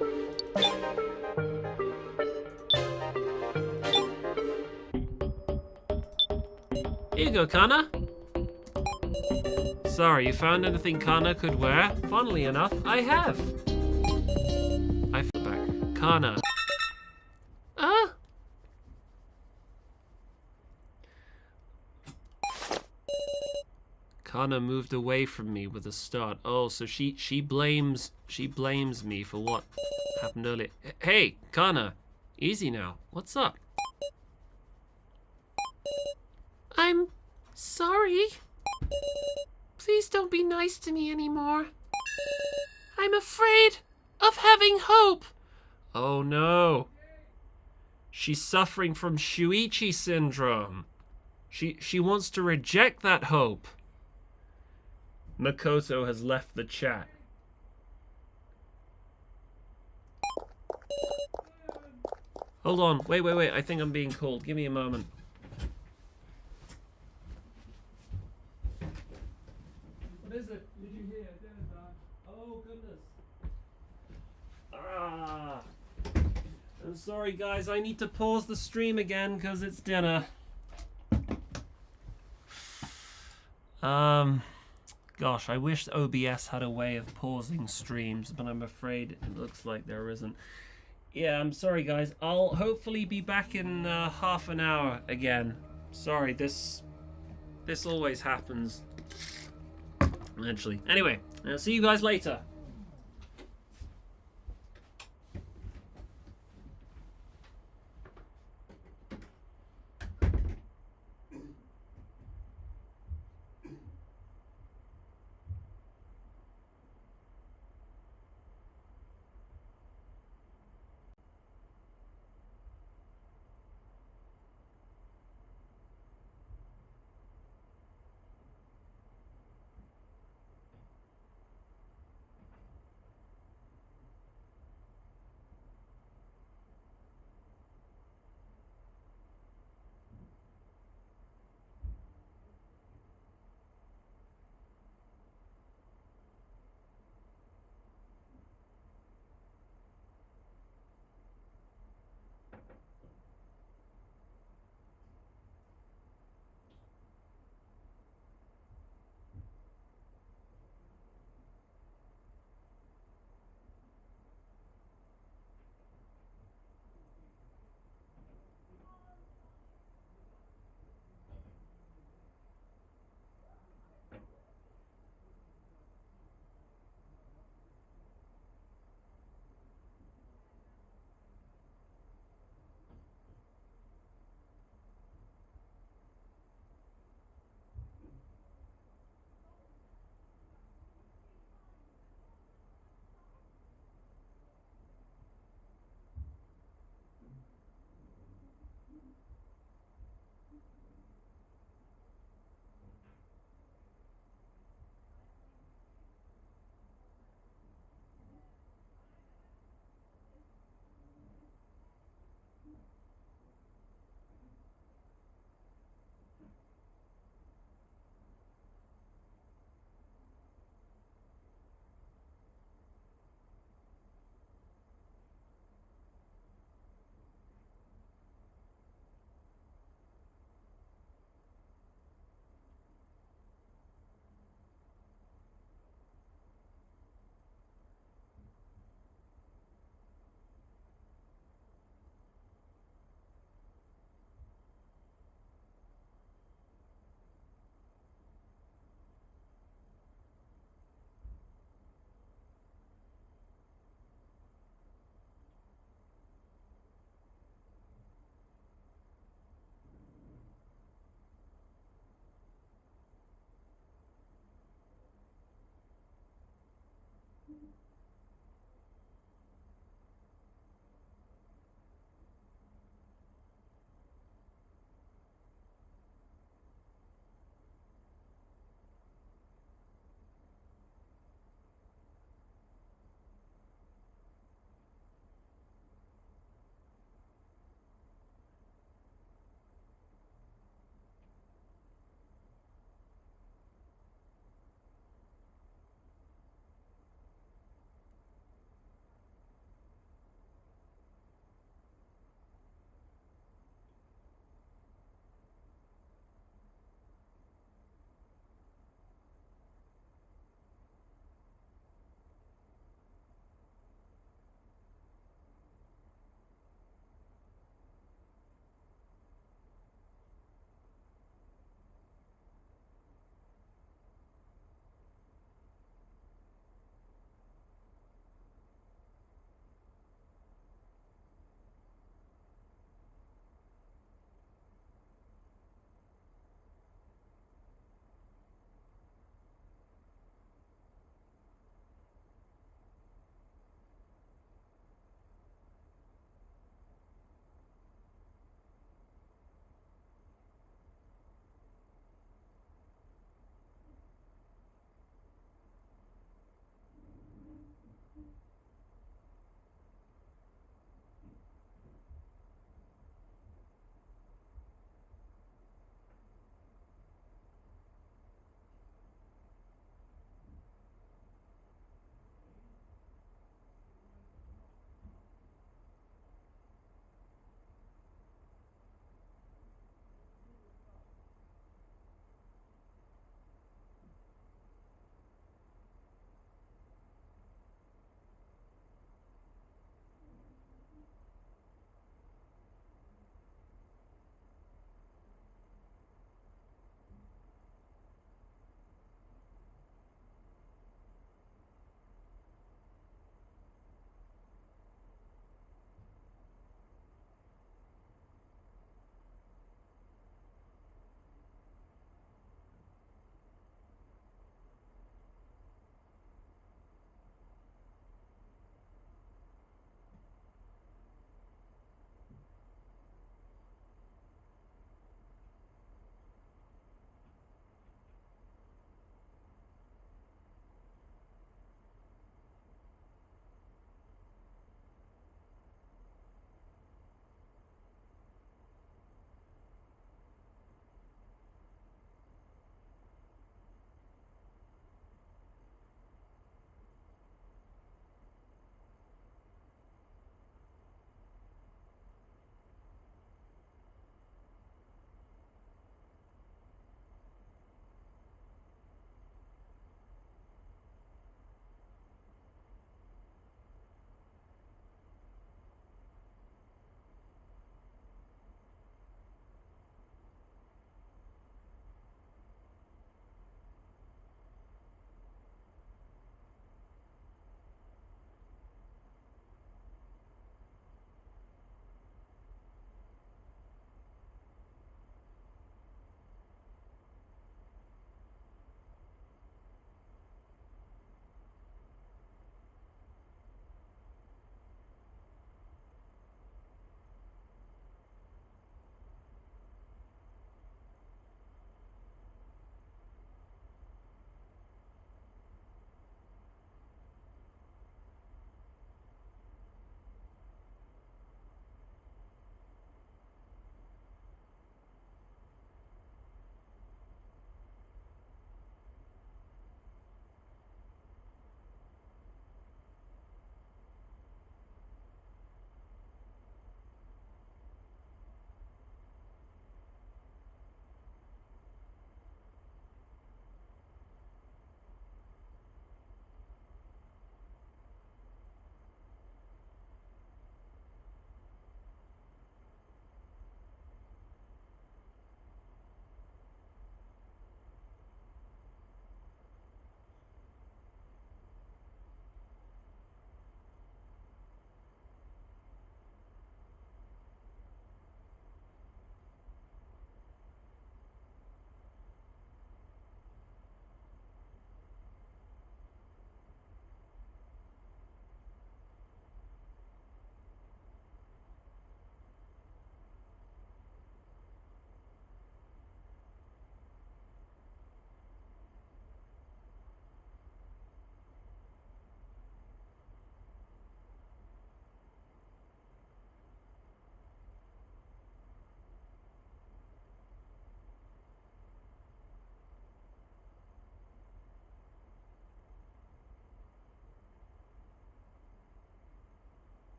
Here you go, Kana. Sorry, you found anything Kana could wear? Funnily enough, I have. I feel back. Kana. Kana moved away from me with a start. Oh, so she blames me for what happened earlier. Hey, Kana, easy now. What's up? I'm sorry. Please don't be nice to me anymore. I'm afraid of having hope. Oh no. She's suffering from Shuichi syndrome. She wants to reject that hope. Makoto has left the chat. Hold on. Wait. I think I'm being called. Give me a moment. What is it? Did you hear? Oh, goodness. I'm sorry, guys. I need to pause the stream again because it's dinner. Gosh, I wish OBS had a way of pausing streams, but I'm afraid it looks like there isn't. Yeah, I'm sorry, guys. I'll hopefully be back in half an hour again. Sorry, this always happens. Eventually. Anyway, I'll see you guys later.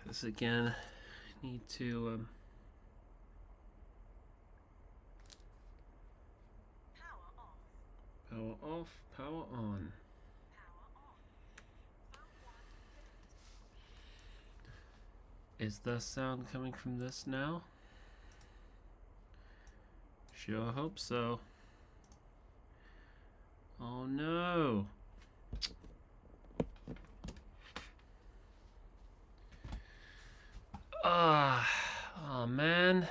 This again. Need to power off, power on. Is the sound coming from this now? Sure hope so. Oh no. Oh man.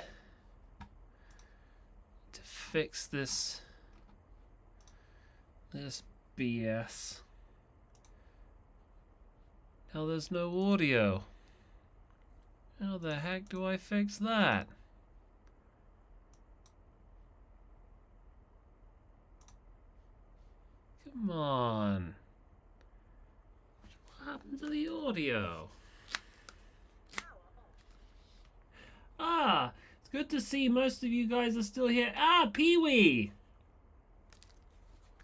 To fix this BS. Now there's no audio. How the heck do I fix that? Come on. What happened to the audio? Ah, it's good to see most of you guys are still here. Ah, Pee-wee!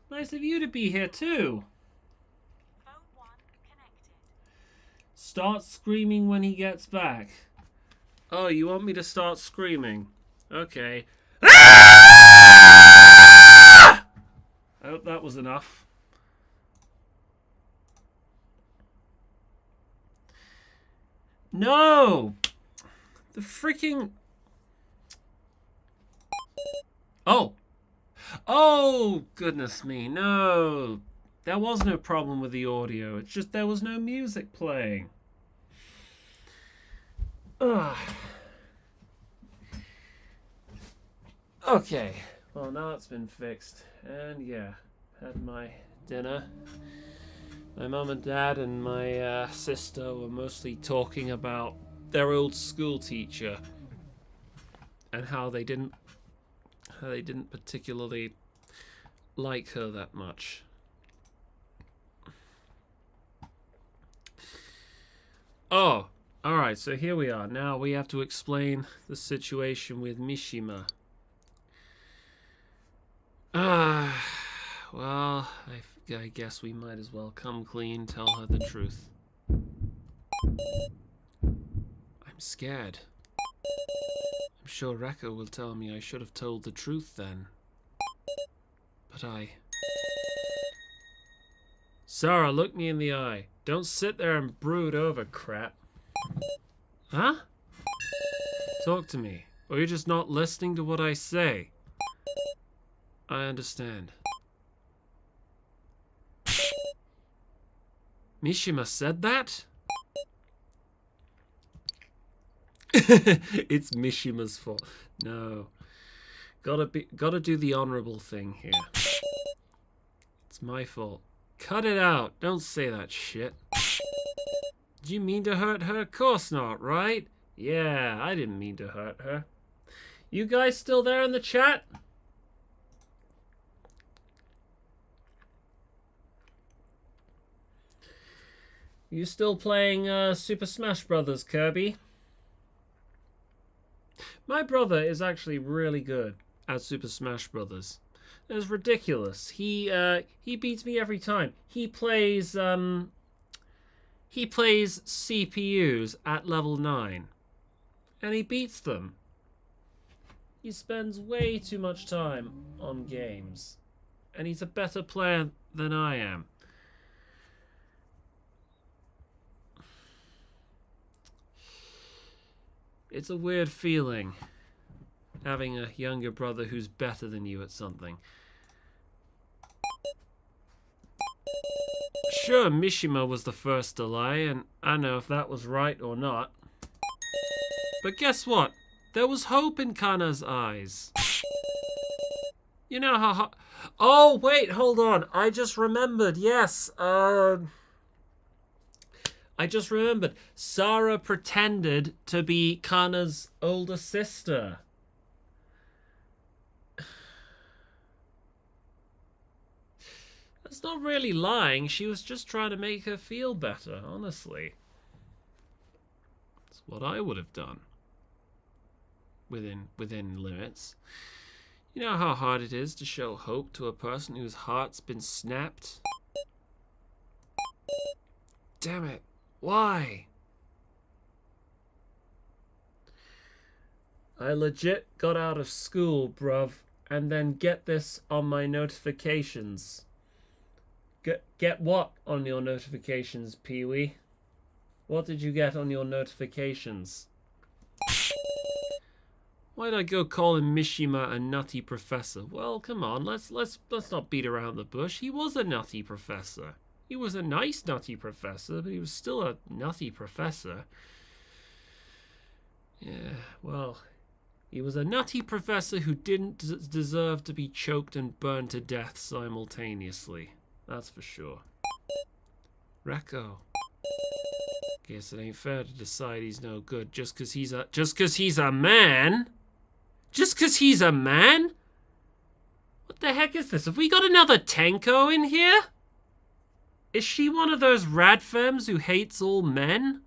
Nice of you to be here too. Phone 1 connected. Start screaming when he gets back. Oh, you want me to start screaming? Okay. I hope that was enough. No! The freaking... Oh! Oh, goodness me, no! There was no problem with the audio, it's just there was no music playing. Ugh. Okay, well now it's been fixed, and yeah, had my dinner. My mum and dad and my sister were mostly talking about their old school teacher and how they didn't particularly like her that much. Oh, alright, so here we are. Now we have to explain the situation with Mishima. Well, I guess we might as well come clean, tell her the truth. I'm scared. I'm sure Rekka will tell me I should have told the truth then. But Sarah, look me in the eye. Don't sit there and brood over crap. Huh? Talk to me. Or you're just not listening to what I say. I understand. Mishima said that? It's Mishima's fault. No. Gotta do the honorable thing here. It's my fault. Cut it out. Don't say that shit. Did you mean to hurt her? Of course not, right? Yeah, I didn't mean to hurt her. You guys still there in the chat? You still playing Super Smash Brothers, Kirby? My brother is actually really good at Super Smash Brothers. It's ridiculous. He beats me every time. He plays CPUs at level 9, and he beats them. He spends way too much time on games, and he's a better player than I am. It's a weird feeling, having a younger brother who's better than you at something. Sure, Mishima was the first to lie, and I don't know if that was right or not. But guess what? There was hope in Kana's eyes. You know how... Oh, wait, hold on. I just remembered, yes. I just remembered. Sarah pretended to be Kana's older sister. That's not really lying. She was just trying to make her feel better, honestly. That's what I would have done. Within limits. You know how hard it is to show hope to a person whose heart's been snapped? Damn it. Why? I legit got out of school, bruv, and then get this on my notifications. Get what on your notifications, Pee-wee? What did you get on your notifications? Why'd I go calling Mishima a nutty professor? Well, come on, let's not beat around the bush. He was a nutty professor. He was a nice nutty professor, but he was still a nutty professor. Yeah, well, he was a nutty professor who didn't deserve to be choked and burned to death simultaneously. That's for sure. Rekko. Guess it ain't fair to decide he's no good just 'cause he's a man. Just 'cause he's a man? What the heck is this? Have we got another Tenko in here? Is she one of those radfems who hates all men?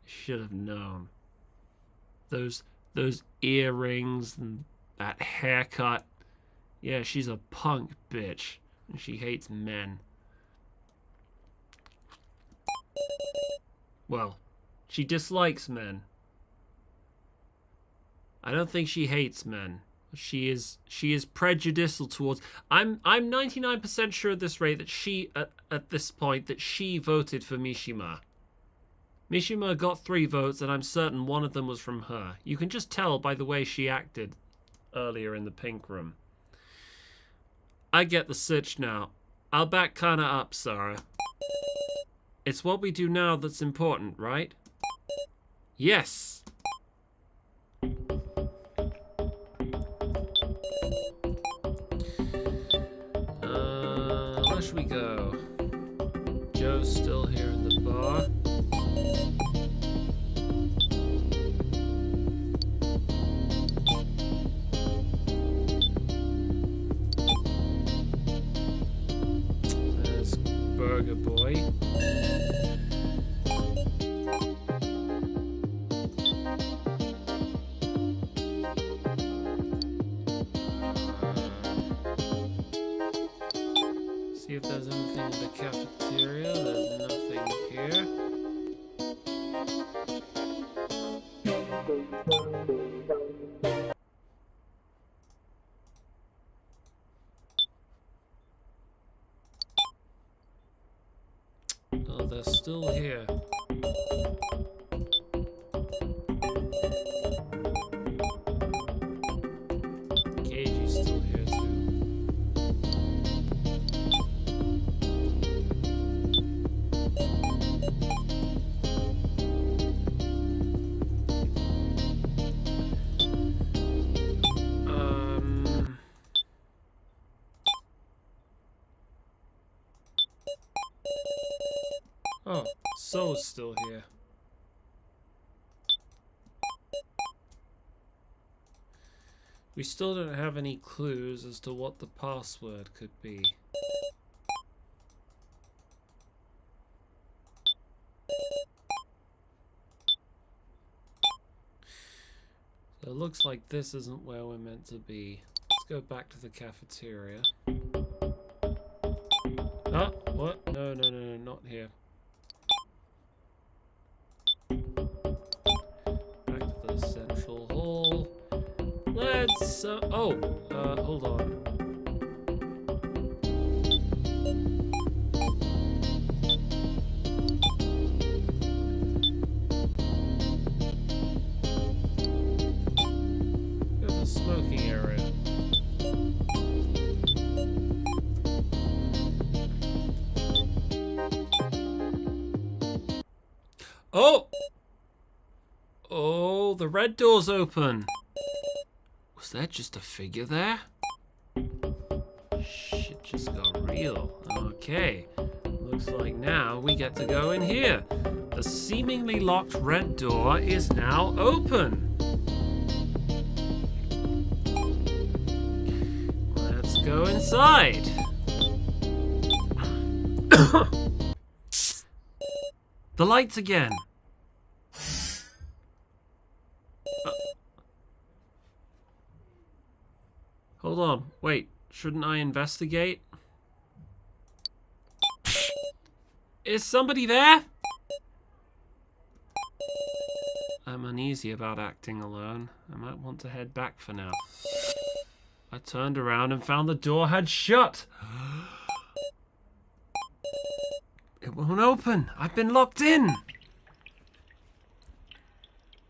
Should have known. Those earrings and that haircut. Yeah, she's a punk bitch. And she hates men. Well, she dislikes men. I don't think she hates men. She is prejudicial towards. I'm 99% sure at this rate that she at this point that she voted for Mishima. Mishima got 3 votes, and I'm certain one of them was from her. You can just tell by the way she acted earlier in the pink room. I get the sitch now. I'll back Kana up, Sarah. It's what we do now that's important, right? Yes. Where should we go? Joe's still here in the bar. There's Burger Boy. See if there's anything in the cafeteria. There's nothing here. Oh, they're still here. Keiji's still here too. Oh, So's still here. We still don't have any clues as to what the password could be. So it looks like this isn't where we're meant to be. Let's go back to the cafeteria. Oh, what? No, not here. Back to the central hall. Let's, hold on. Go to the smoking area. Oh! Oh, the red door's open. Was that just a figure there? Shit just got real. Okay. Looks like now we get to go in here. The seemingly locked red door is now open. Let's go inside. The lights again. Hold on. Wait. Shouldn't I investigate? Is somebody there? I'm uneasy about acting alone. I might want to head back for now. I turned around and found the door had shut. It won't open. I've been locked in.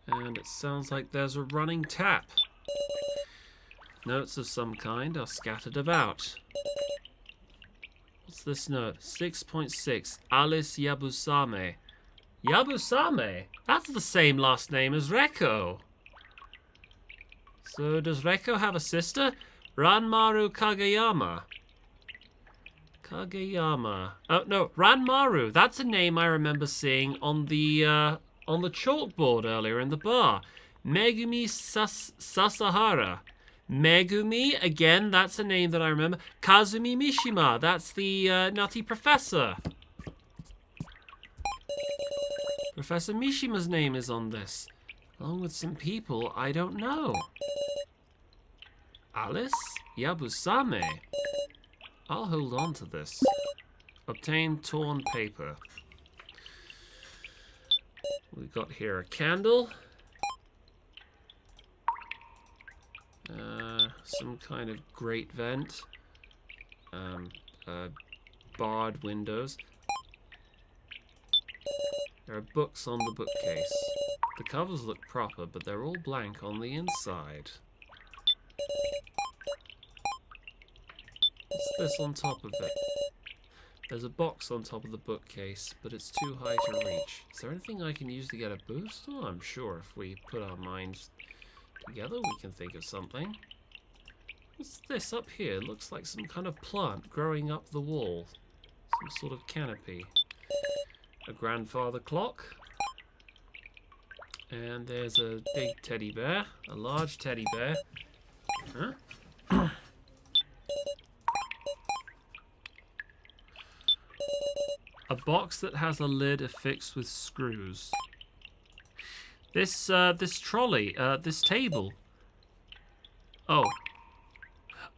And it sounds like there's a running tap. Notes of some kind are scattered about. What's this note? 6.6. Alice Yabusame. Yabusame? That's the same last name as Reko. So does Reko have a sister? Ranmaru Kageyama. Kageyama. Oh no, Ranmaru. That's a name I remember seeing on the chalkboard earlier in the bar. Megumi Sasahara. Megumi, again, that's a name that I remember. Kazumi Mishima, that's the nutty professor. Professor Mishima's name is on this, along with some people I don't know. Alice Yabusame. I'll hold on to this. Obtain torn paper. We've got here a candle. Some kind of grate vent. Barred windows. There are books on the bookcase. The covers look proper, but they're all blank on the inside. What's this on top of it? There's a box on top of the bookcase, but it's too high to reach. Is there anything I can use to get a boost? Oh, I'm sure if we put our minds together, we can think of something. What's this up here? Looks like some kind of plant growing up the wall. Some sort of canopy. A grandfather clock. And there's a big teddy bear. A large teddy bear. Huh? A box that has a lid affixed with screws. This trolley, this table. Oh.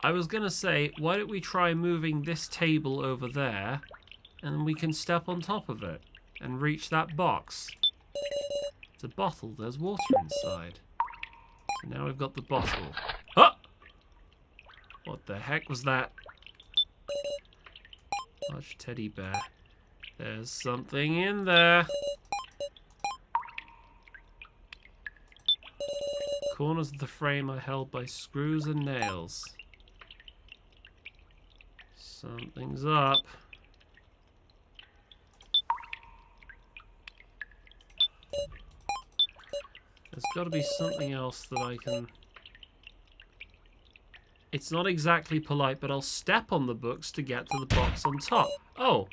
I was gonna say, why don't we try moving this table over there, and then we can step on top of it, and reach that box. It's a bottle, there's water inside. So now we've got the bottle. Oh! What the heck was that? Large teddy bear. There's something in there. Corners of the frame are held by screws and nails. Something's up. There's got to be something else that I can... It's not exactly polite, but I'll step on the books to get to the box on top. Oh!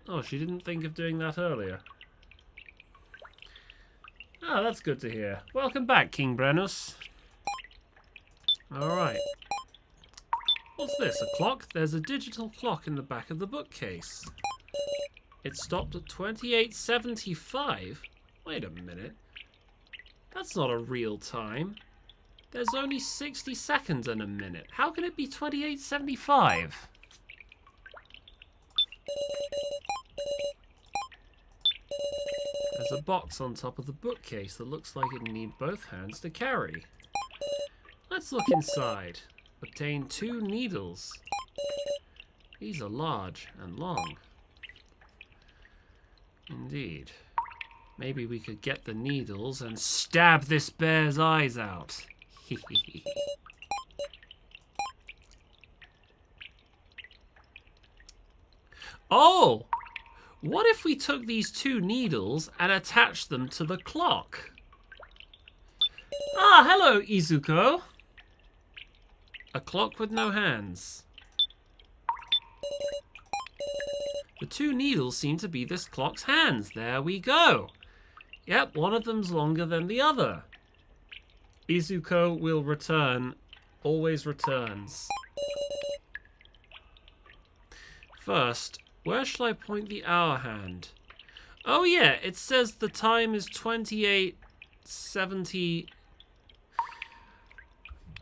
Oh, she didn't think of doing that earlier. Oh, that's good to hear. Welcome back, King Brennus. Alright. What's this, a clock? There's a digital clock in the back of the bookcase. It stopped at 2875? Wait a minute. That's not a real time. There's only 60 seconds in a minute. How can it be 2875? There's a box on top of the bookcase that looks like it needs both hands to carry. Let's look inside. Obtain 2 needles. These are large and long. Indeed. Maybe we could get the needles and stab this bear's eyes out. Oh! What if we took these 2 needles and attached them to the clock? Ah, hello, Izuko. A clock with no hands. The 2 needles seem to be this clock's hands. There we go. Yep, one of them's longer than the other. Izuko will return. Always returns. First, Where shall I point the hour hand? Oh yeah, it says the time is 28:70.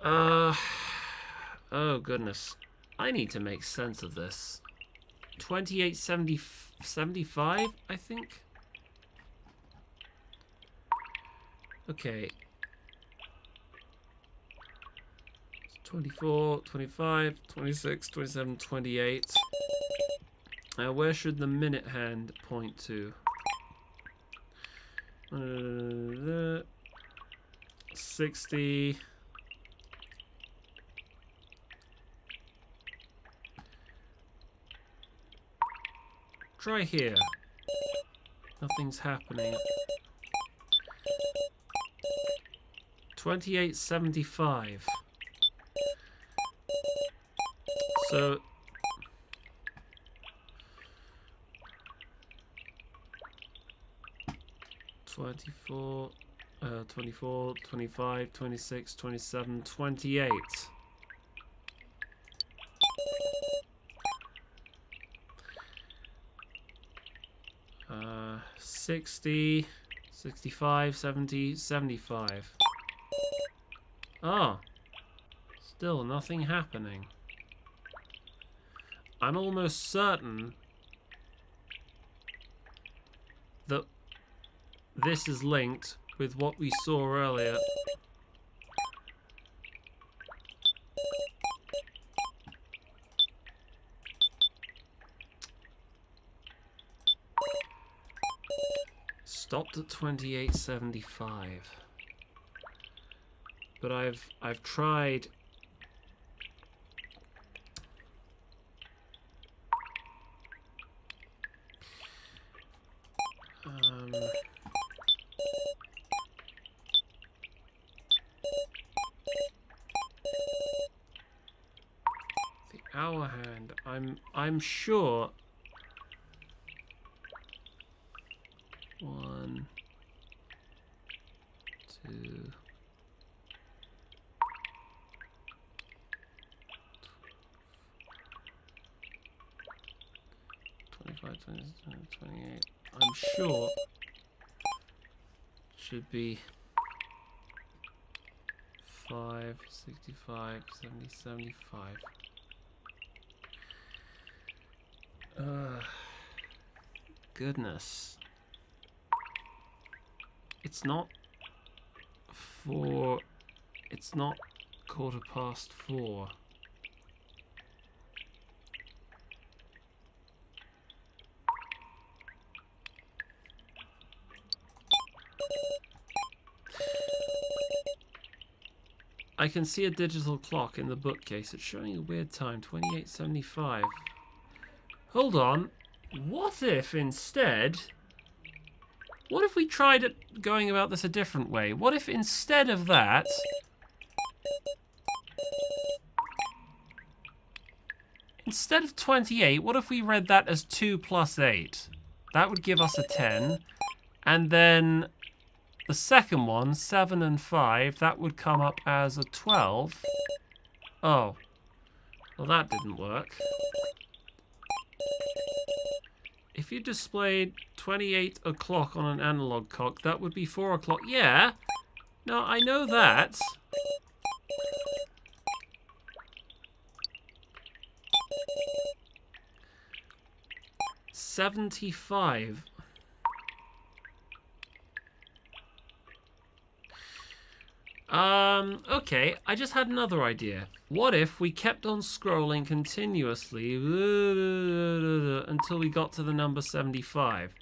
Oh goodness. I need to make sense of this. 28:75, I think. Okay. 24, 25, 26, 27, 28. Now, where should the minute hand point to? 60. Try here. Nothing's happening. 28:75. So 24, 24, 25, 26, 27, 28. 60, 65, 70, 75. Oh, still nothing happening. I'm almost certain that this is linked with what we saw earlier. Stopped at 28:75. But I've tried the hour hand. I'm sure 1, 2, 25, 27, 28. I'm sure should be 5, 65, 70, 75. Goodness. It's not 4. It's not 4:15. I can see a digital clock in the bookcase. It's showing a weird time, 28:75. Hold on. What if instead... What if we tried going about this a different way? What if instead of that... Instead of 28, what if we read that as 2 plus 8? That would give us a 10. And then the second one, 7 and 5, that would come up as a 12. Oh. Well, that didn't work. If you displayed 28 o'clock on an analog clock, that would be 4 o'clock. Yeah. No, I know that. $75. Okay, I just had another idea. What if we kept on scrolling continuously until we got to the number 75?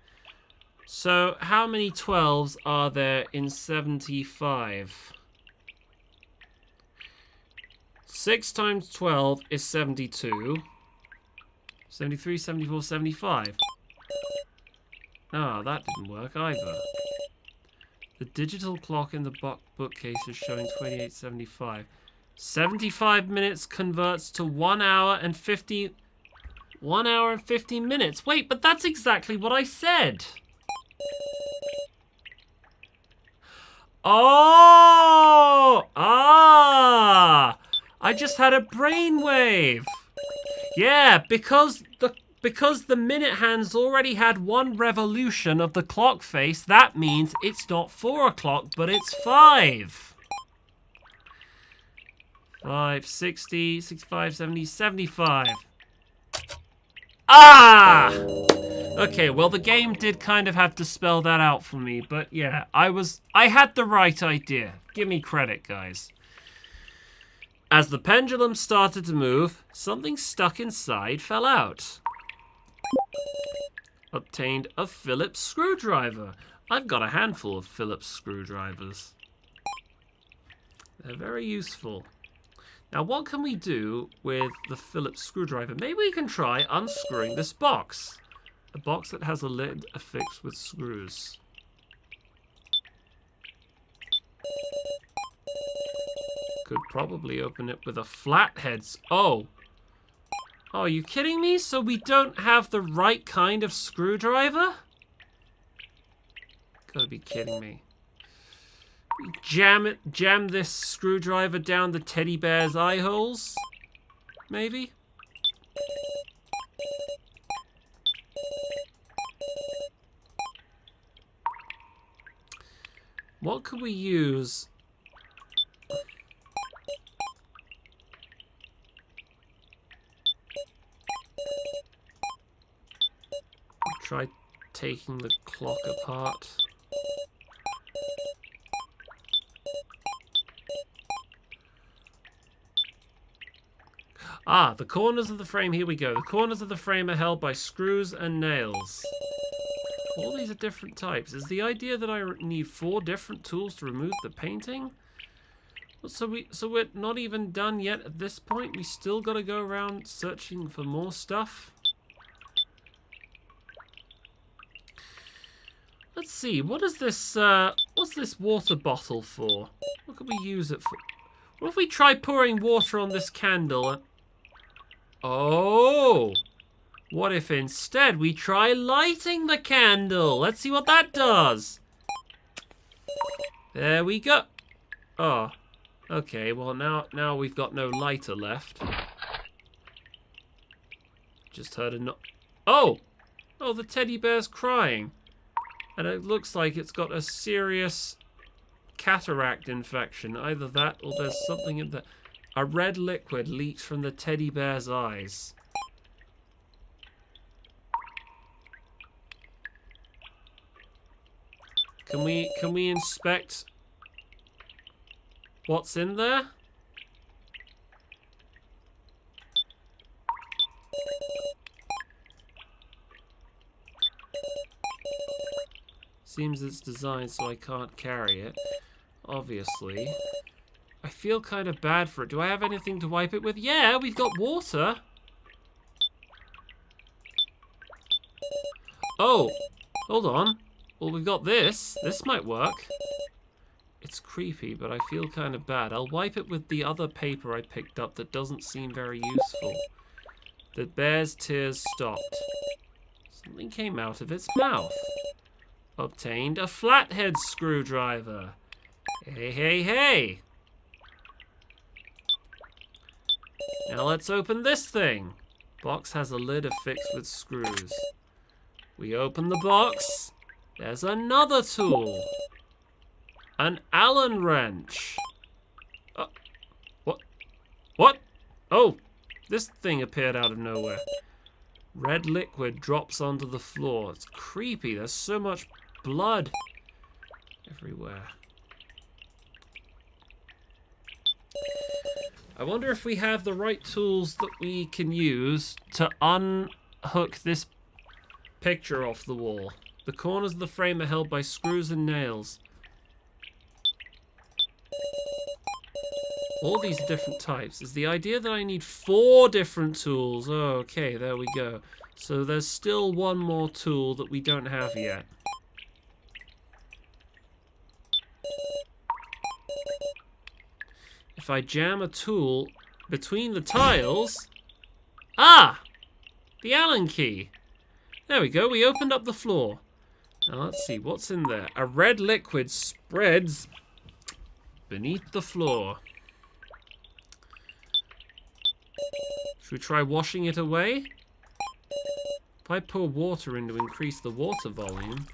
So, how many 12s are there in 75? 6 times 12 is 72. 73, 74, 75. Ah, that didn't work either. The digital clock in the bookcase is showing 28:75. 75 minutes converts to 1 hour and 50... 1 hour and 50 minutes. Wait, but that's exactly what I said. Oh! Ah! I just had a brainwave. Yeah, because because the minute hand's already had one revolution of the clock face, that means it's not 4 o'clock, but it's 5. 5, 60, 65, 70, 75. Ah! Okay, well, the game did kind of have to spell that out for me, but yeah, I had the right idea. Give me credit, guys. As the pendulum started to move, something stuck inside fell out. Obtained a Phillips screwdriver. I've got a handful of Phillips screwdrivers. They're very useful. Now, what can we do with the Phillips screwdriver? Maybe we can try unscrewing this box. A box that has a lid affixed with screws. Could probably open it with a flathead. Oh, are you kidding me? So we don't have the right kind of screwdriver? Gotta be kidding me. We jam this screwdriver down the teddy bear's eye holes? Maybe? What could we use? Try taking the clock apart. Ah, the corners of the frame, here we go. The corners of the frame are held by screws and nails. All these are different types. Is the idea that I need 4 different tools to remove the painting? So we're not even done yet at this point? We still gotta go around searching for more stuff? Let's see, what's this water bottle for? What could we use it for? What if we try pouring water on this candle? Oh! What if instead we try lighting the candle? Let's see what that does. There we go. Oh, okay, well now we've got no lighter left. Just heard a Oh! Oh, the teddy bear's crying. And it looks like it's got a serious cataract infection. Either that or there's something in the... A red liquid leaks from the teddy bear's eyes. Can we inspect what's in there? Seems it's designed so I can't carry it, obviously. I feel kind of bad for it. Do I have anything to wipe it with? Yeah, we've got water. Oh, hold on. Well, we've got this. This might work. It's creepy, but I feel kind of bad. I'll wipe it with the other paper I picked up that doesn't seem very useful. The bear's tears stopped. Something came out of its mouth. Obtained a flathead screwdriver. Hey, hey, hey. Now let's open this thing. Box has a lid affixed with screws. We open the box. There's another tool. An Allen wrench. What? What? Oh, this thing appeared out of nowhere. Red liquid drops onto the floor. It's creepy. There's so much blood everywhere. I wonder if we have the right tools that we can use to unhook this picture off the wall. The corners of the frame are held by screws and nails. All these different types. Is the idea that I need 4 different tools? Oh, okay, there we go. So there's still one more tool that we don't have yet. If I jam a tool between the tiles... Ah! The Allen key. There we go, we opened up the floor. Now let's see, what's in there? A red liquid spreads beneath the floor. Should we try washing it away? If I pour water in to increase the water volume,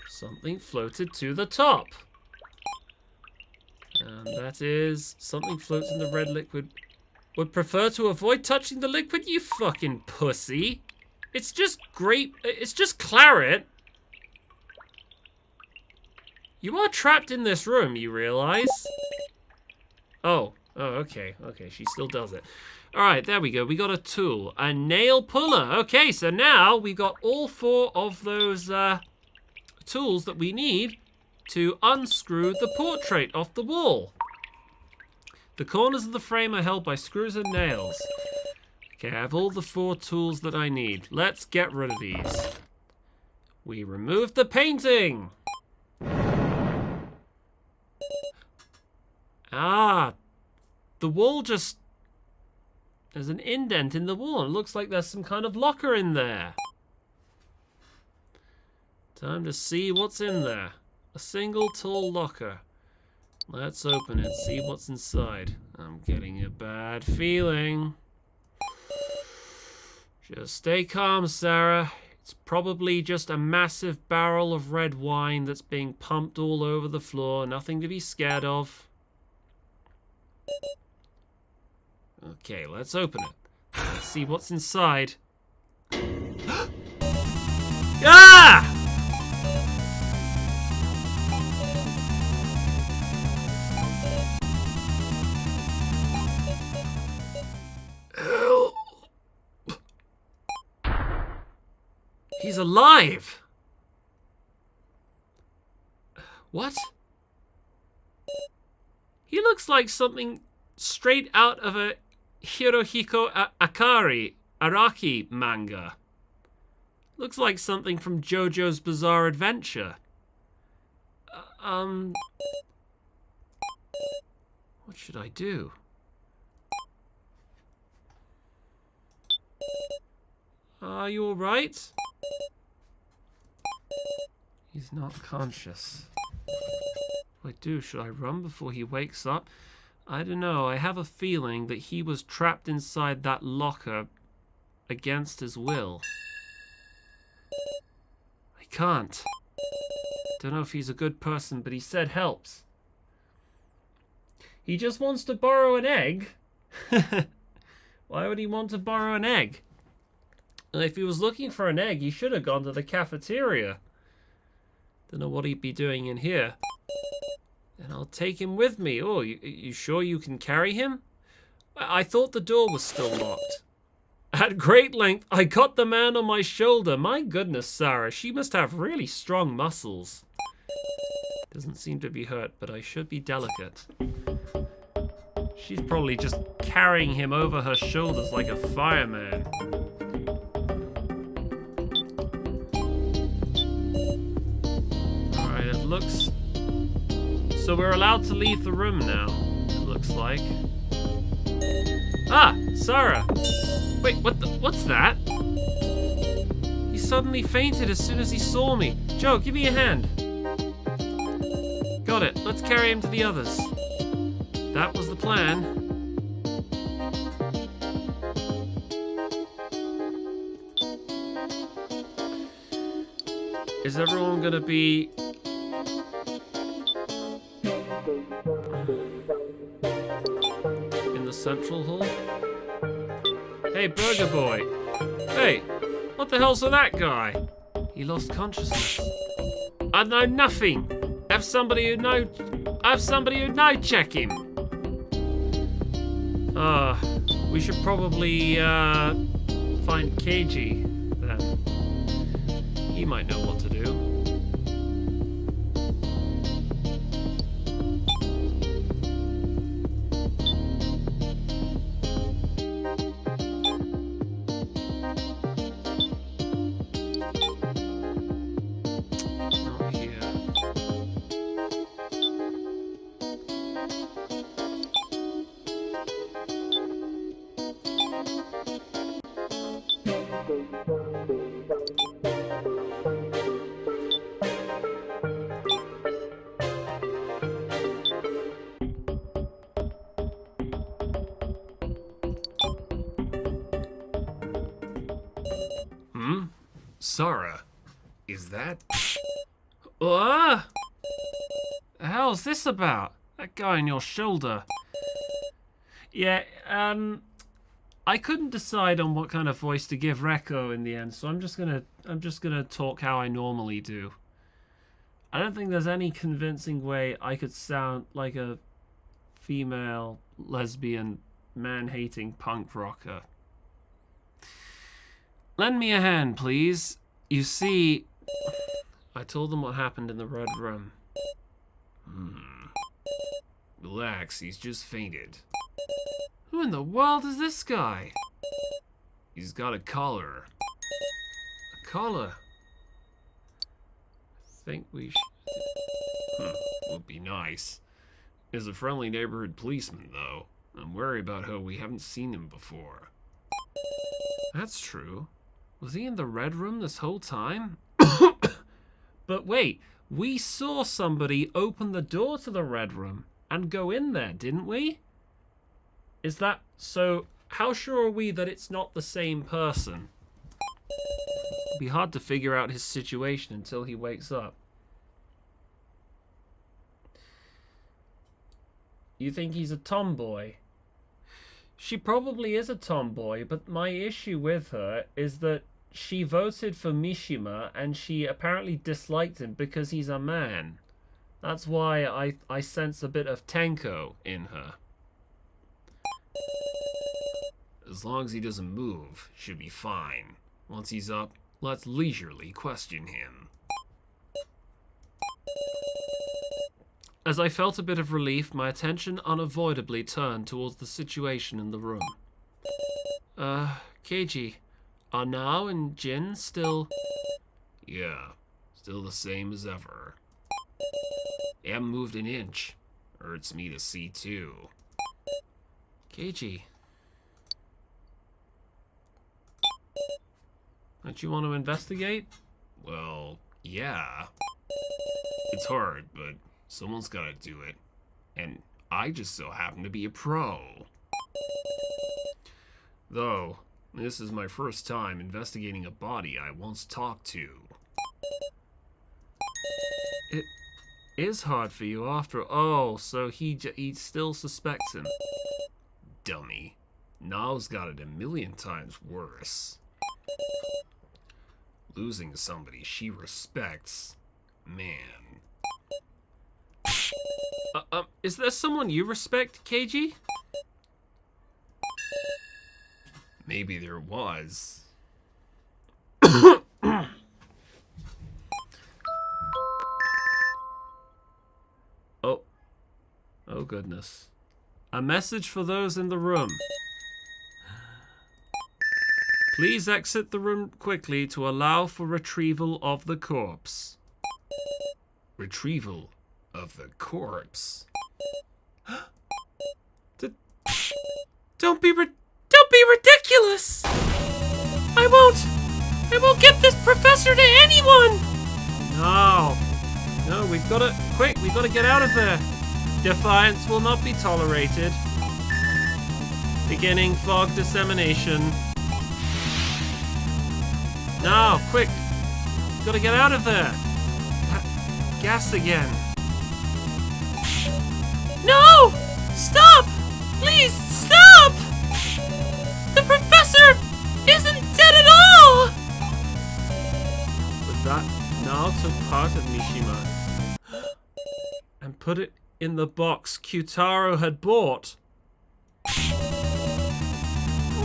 something floated to the top. And that is something floats in the red liquid. Would prefer to avoid touching the liquid, you fucking pussy. It's just grape. It's just claret. You are trapped in this room, you realize? Oh, okay. Okay, she still does it. All right, there we go. We got a tool. A nail puller. Okay, so now we've got all 4 of those tools that we need to unscrew the portrait off the wall. The corners of the frame are held by screws and nails. Okay, I have all the 4 tools that I need. Let's get rid of these. We remove the painting. Ah, the wall just... There's an indent in the wall. It looks like there's some kind of locker in there. Time to see what's in there. A single tall locker. Let's open it, see what's inside. I'm getting a bad feeling. Just stay calm, Sarah. It's probably just a massive barrel of red wine that's being pumped all over the floor. Nothing to be scared of. Okay, let's open it. Let's see what's inside. Ah! He's alive! What? He looks like something straight out of a Hirohiko Araki manga. Looks like something from JoJo's Bizarre Adventure. What should I do? Are you alright? He's not conscious. What do I do? Should I run before he wakes up? I don't know. I have a feeling that he was trapped inside that locker against his will. I can't. Don't know if he's a good person, but he said helps. He just wants to borrow an egg? Why would he want to borrow an egg? And if he was looking for an egg, he should have gone to the cafeteria. Don't know what he'd be doing in here. And I'll take him with me. Oh, you sure you can carry him? I thought the door was still locked. At great length, I got the man on my shoulder. My goodness, Sarah, she must have really strong muscles. Doesn't seem to be hurt, but I should be delicate. She's probably just carrying him over her shoulders like a fireman. Alright, it looks... So we're allowed to leave the room now, it looks like. Ah, Sarah! Wait, what's that? He suddenly fainted as soon as he saw me. Joe, give me a hand. Got it, let's carry him to the others. That was the plan. Is everyone gonna be... in the central hall? Hey, Burger Boy. Hey, what the hell's with that guy? He lost consciousness. I know nothing. Have somebody who know check him. We should probably find Keiji then. He might know what to do. Not here. Sarah, is that... The hell's this about? That guy on your shoulder. Yeah, I couldn't decide on what kind of voice to give Rekko in the end, so I'm just gonna talk how I normally do. I don't think there's any convincing way I could sound like a female, lesbian, man-hating punk rocker. Lend me a hand, please. You see, I told them what happened in the Red Room. Relax, he's just fainted. Who in the world is this guy? He's got a collar. A collar. I think we should... Would be nice. He's a friendly neighborhood policeman, though. I'm worried about how we haven't seen him before. That's true. Was he in the Red Room this whole time? But wait, we saw somebody open the door to the Red Room and go in there, didn't we? Is that... So, how sure are we that it's not the same person? It'd be hard to figure out his situation until he wakes up. You think he's a tomboy? She probably is a tomboy, but my issue with her is that she voted for Mishima and she apparently disliked him because he's a man. That's why I sense a bit of Tenko in her. As long as he doesn't move, should be fine. Once he's up, let's leisurely question him. As I felt a bit of relief, my attention unavoidably turned towards the situation in the room. Keiji, are Nao and Jin still... Yeah, still the same as ever. They haven't moved an inch. Hurts me to see, too. Keiji. Don't you want to investigate? Well, yeah. It's hard, but someone's gotta do it. And I just so happen to be a pro. Though, this is my first time investigating a body I once talked to. It is hard for you after... Oh, so he still suspects him. Dummy. Nao's got it a million times worse. Losing somebody she respects. Man. Is there someone you respect, Keiji? Maybe there was. Oh goodness. A message for those in the room. Please exit the room quickly to allow for retrieval of the corpse. Retrieval of the corpse? Don't be ridiculous! I won't give this professor to anyone! No, we've got to get out of there. Defiance will not be tolerated. Beginning fog dissemination. Now, quick! Gotta get out of there! Gas again. No! Stop! Please, stop! The professor isn't dead at all! With that, Nao took part of Mishima and put it in the box Kyutaro had bought.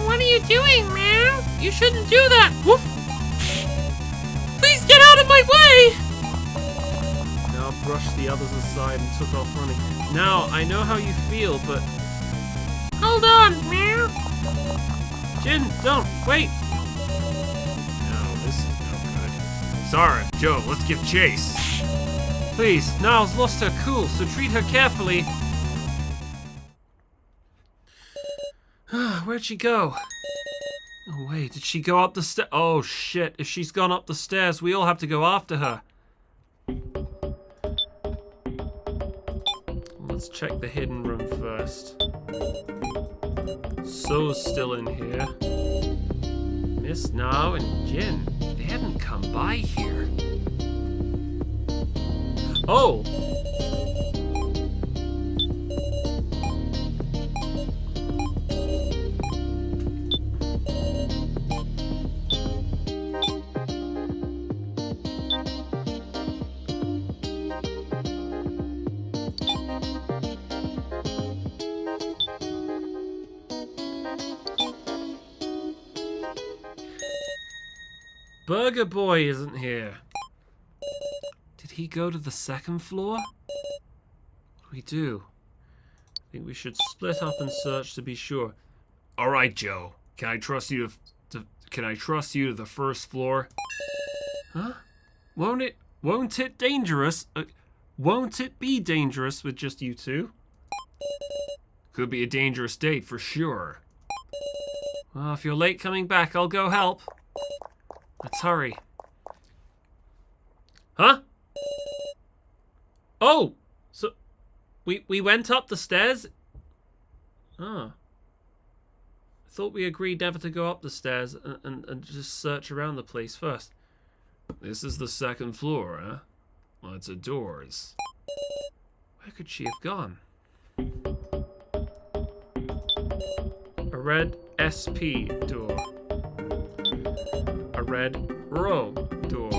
What are you doing, man? You shouldn't do that! Woof! Please get out of my way! Now brushed the others aside and took off running. Now, I know how you feel, but... Hold on, man! Jin, don't! Wait! No, this is no good. Sarah, Joe, let's give chase. Please, Nao's lost her cool, so treat her carefully. Where'd she go? Oh, wait, did she go up the stairs? Oh, shit. If she's gone up the stairs, we all have to go after her. Let's check the hidden room first. So's still in here. Miss Now and Jin, they haven't come by here. Oh! Burger Boy isn't here. Did he go to the second floor? What do we do? I think we should split up and search to be sure. All right, Joe. Can I trust you to the first floor? Huh? Won't it dangerous? Won't it be dangerous with just you two? Could be a dangerous date for sure. Well, if you're late coming back, I'll go help. Let's hurry. Huh? Oh! So, we went up the stairs? Oh. I thought we agreed never to go up the stairs and just search around the place first. This is the second floor, huh? Lots of doors. Where could she have gone? A red SP door. A red row door.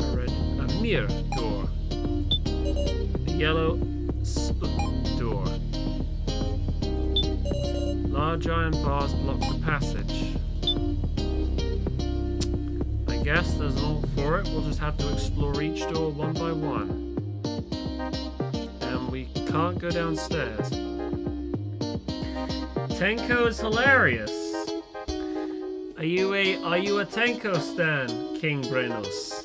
A red Amir door. A yellow split door. Large iron bars block the passage. I guess there's an alt for it. We'll just have to explore each door one by one. And we can't go downstairs. Tenko is hilarious. Are you a Tenko stan, King Brenos?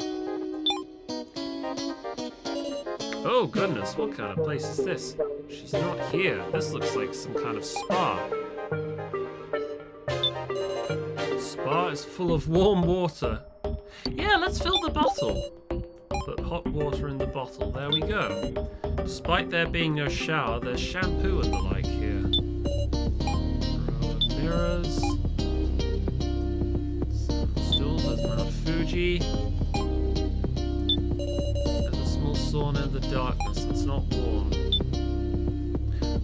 Oh goodness, what kind of place is this? She's not here. This looks like some kind of spa. Spa is full of warm water. Yeah, let's fill the bottle. Put hot water in the bottle. There we go. Despite there being no shower, there's shampoo and the like here. Row of mirrors. Some stools. There's Mount Fuji. There's a small sauna in the darkness. It's not warm.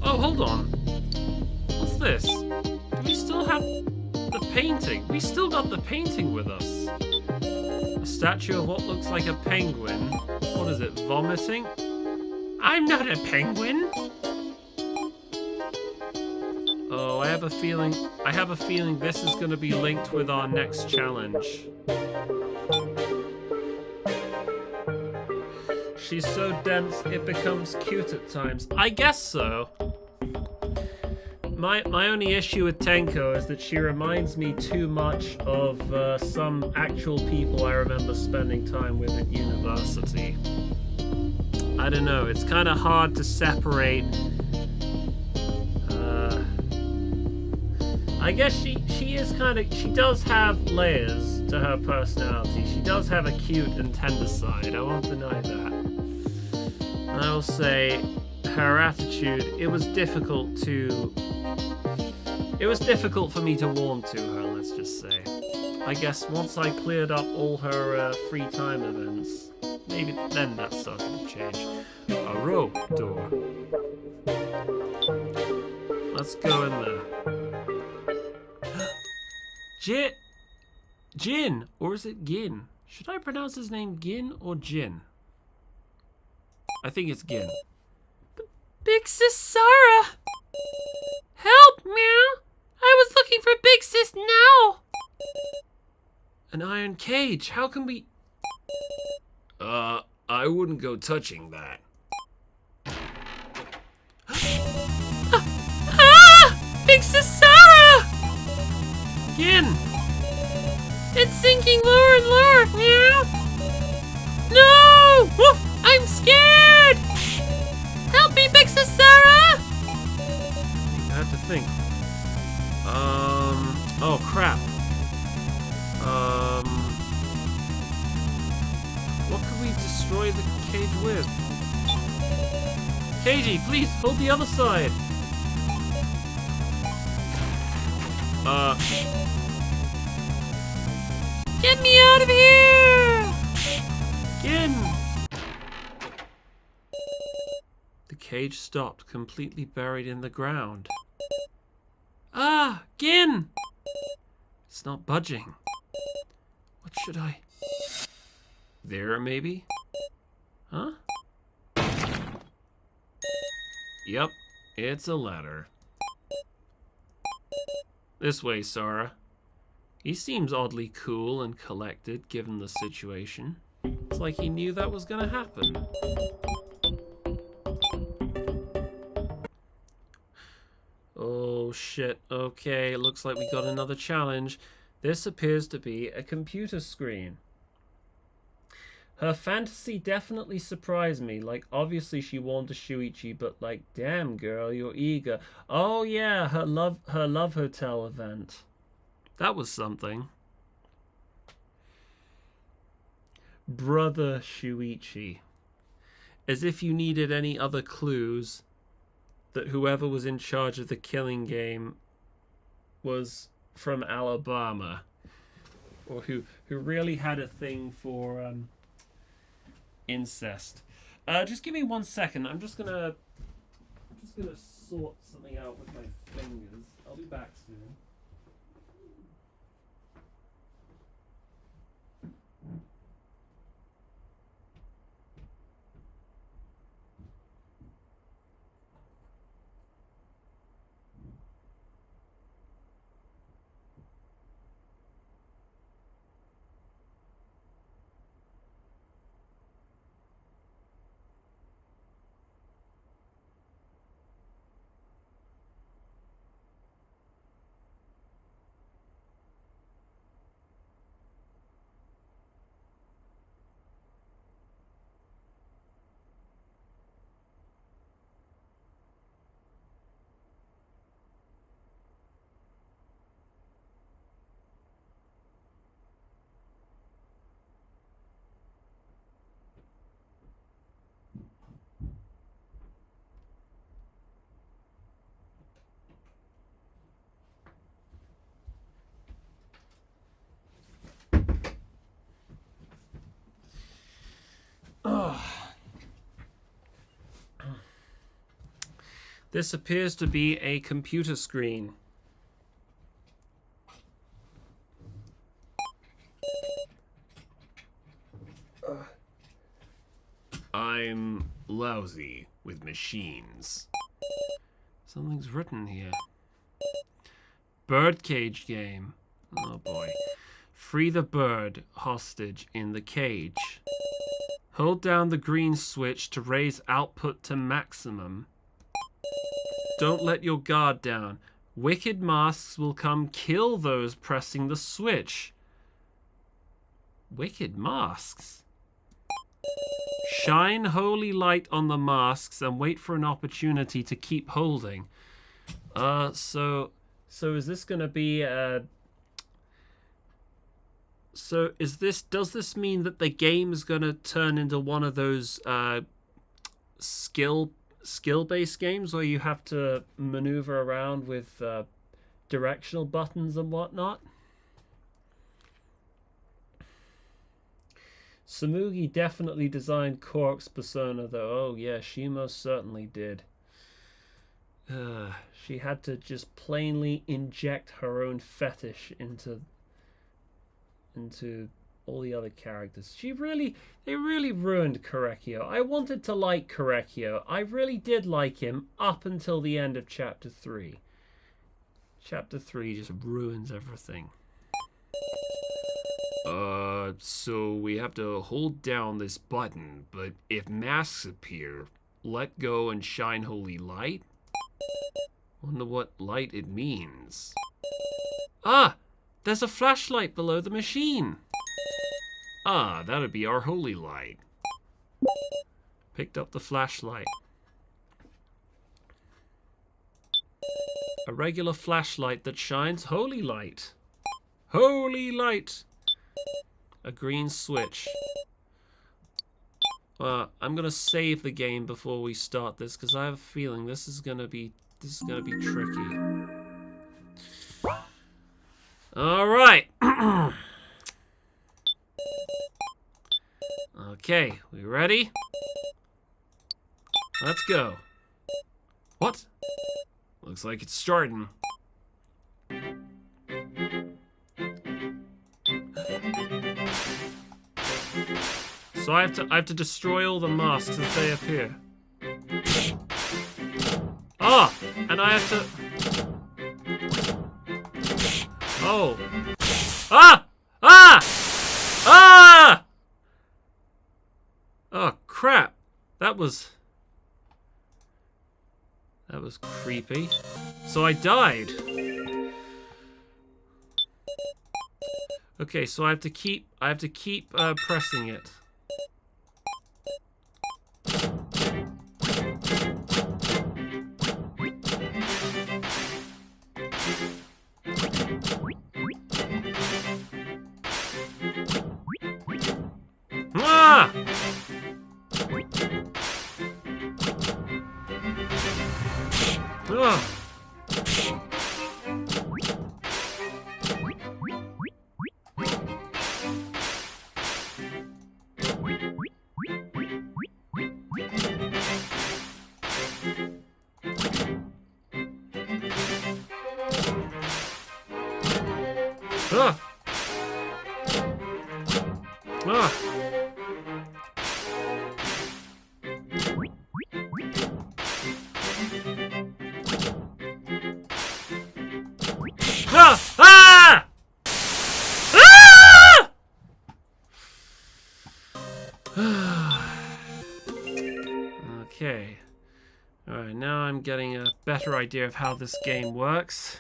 Oh, hold on. What's this? Do we still have the painting? We still got the painting with us. A statue of what looks like a penguin. What is it, vomiting? I'm not a penguin. Oh, I have a feeling this is going to be linked with our next challenge. She's so dense it becomes cute at times. I guess so. My only issue with Tenko is that she reminds me too much of some actual people I remember spending time with at university. I don't know, it's kind of hard to separate. I guess she does have layers to her personality. She does have a cute and tender side, I won't deny that. And I will say, her attitude, it was difficult for me to warm to her, let's just say. I guess once I cleared up all her free time events, maybe then that started to change. A row door. Let's go in there. Jin! Or is it Gin? Should I pronounce his name Gin or Jin? I think it's Gin. Big Sis Sarah! Help, meow! I was looking for Big Sis now! An iron cage, how can we... I wouldn't go touching that. Big Sis Sarah! Gin! It's sinking lower and lower, meow! No! Woof! I'm scared! Help me, Big Sis Sarah! I have to think. Oh crap. What can we destroy the cage with? Keiji, please, hold the other side. Get me out of here! Gin! The cage stopped, completely buried in the ground. Ah, Gin! It's not budging. What should I... There, maybe? Huh? Yep, it's a letter. This way, Sarah. He seems oddly cool and collected, given the situation. It's like he knew that was gonna happen. Oh shit, okay, it looks like we got another challenge. This appears to be a computer screen. Her fantasy definitely surprised me. Like, obviously she wanted Shuichi, but like, damn girl, you're eager. Oh yeah, her love hotel event. That was something. Brother Shuichi. As if you needed any other clues that whoever was in charge of the killing game was from Alabama. Or who really had a thing for incest. Just give me 1 second. I'm just gonna sort something out with my fingers. I'll be back soon. This appears to be a computer screen. I'm lousy with machines. Something's written here. Birdcage game. Oh boy. Free the bird hostage in the cage. Hold down the green switch to raise output to maximum. Don't let your guard down. Wicked masks will come kill those pressing the switch. Wicked masks? Shine holy light on the masks and wait for an opportunity to keep holding. So is this gonna be does this mean that the game is gonna turn into one of those skill-based games where you have to maneuver around with directional buttons and whatnot? Samugi definitely designed Cork's persona, though. Oh yeah, she most certainly did. She had to just plainly inject her own fetish into all the other characters. They really ruined Korekio. I wanted to like Korekio. I really did like him up until the end of Chapter 3. Chapter 3 just ruins everything. So we have to hold down this button, but if masks appear, let go and shine holy light? Wonder what light it means. Ah! There's a flashlight below the machine. Ah, that'd be our holy light. Picked up the flashlight. A regular flashlight that shines holy light. Holy light! A green switch. I'm gonna save the game before we start this because I have a feeling this is gonna be tricky. All right. Okay, we ready? Let's go. What? Looks like it's starting. So I have to destroy all the masks as they appear. Ah! And I have to... Oh. Ah! Ah! Ah! Oh, crap. That was creepy. So I died. Okay, so I have to keep pressing it. Ah! Ah! Ah! Ah! Ah! Ah! Ah! Okay. Alright, now I'm getting a better idea of how this game works.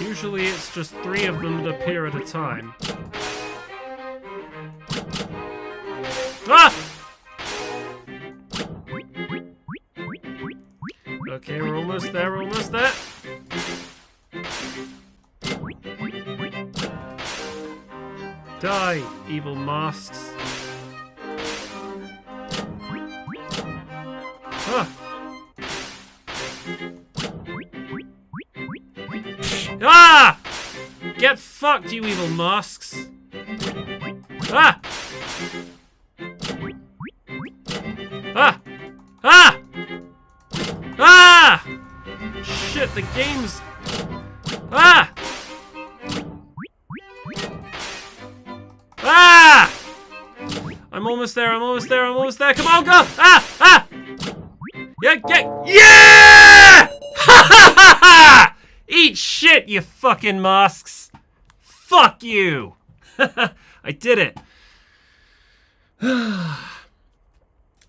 Usually it's just 3 of them that appear at a time. Ah! Okay, we're almost there, we're almost there. Die, evil masks. Ah! Ah! Get fucked, you evil masks! Ah! Ah! Ah! Ah! Shit, the game's... Ah! Ah! I'm almost there, I'm almost there, I'm almost there. Come on, go! Ah! Ah! Yeah, get... Yeah! Ha ha ha ha! Eat shit, you fucking masks! Fuck you! I did it.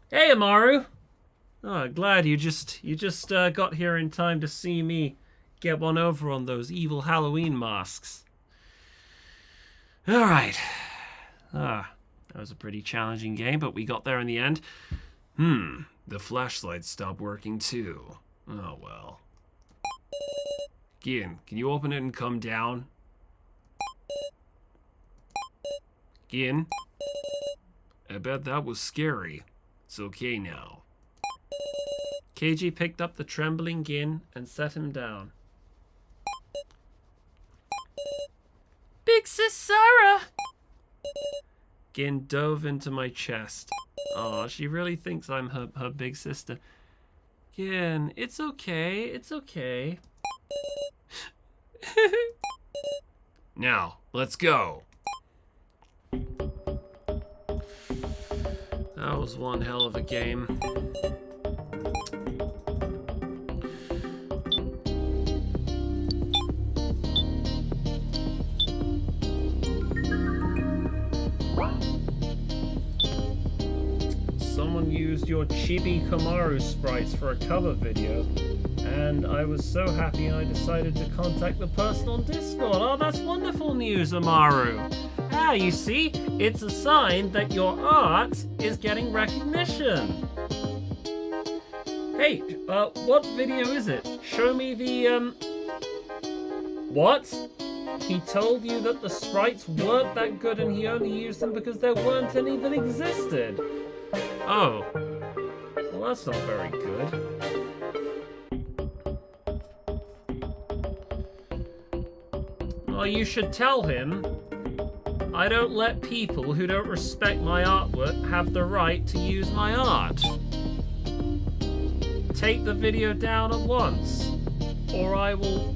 Hey, Amaru. Oh, glad you just got here in time to see me get one over on those evil Halloween masks. All right. Ah, that was a pretty challenging game, but we got there in the end. The flashlight stopped working too. Oh well. Gian, can you open it and come down? Gian? I bet that was scary. It's okay now. Keiji picked up the trembling Gin and set him down. Big Sis Sarah! Gin dove into my chest. Aw, she really thinks I'm her big sister. Gin, it's okay, it's okay. Now, let's go. That was one hell of a game. Someone used your Chibi Komaru sprites for a cover video, and I was so happy I decided to contact the person on Discord. Oh, that's wonderful news, Amaru. Ah, you see, it's a sign that your art is getting recognition. Hey, what video is it? Show me the, What? He told you that the sprites weren't that good and he only used them because there weren't any that existed. Oh. Well, that's not very good. Well, you should tell him I don't let people who don't respect my artwork have the right to use my art. Take the video down at once, or I will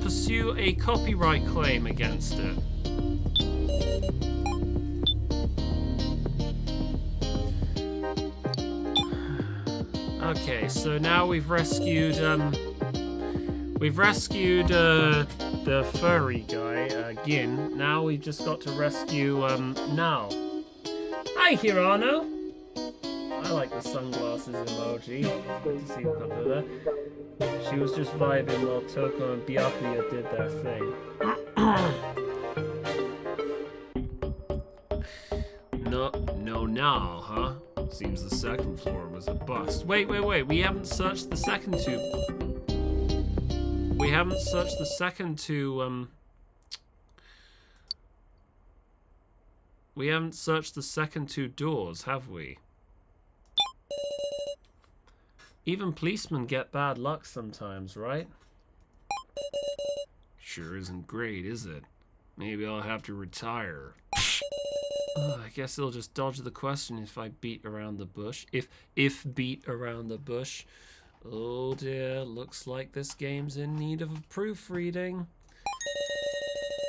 pursue a copyright claim against it. Okay, so now we've rescued the furry guy, Gin. Now we've just got to rescue Nao. Hi, Hirano. I like the sunglasses emoji. Good to see them up there. She was just vibing while Toko and Byakuya did their thing. No, now, huh? Seems the second floor was a bust. Wait. We haven't searched the second two. We haven't searched the second two. We haven't searched the second two doors, have we? Even policemen get bad luck sometimes, right? Sure isn't great, is it? Maybe I'll have to retire. I guess they'll just dodge the question if I beat around the bush. If beat around the bush. Oh dear, looks like this game's in need of a proofreading.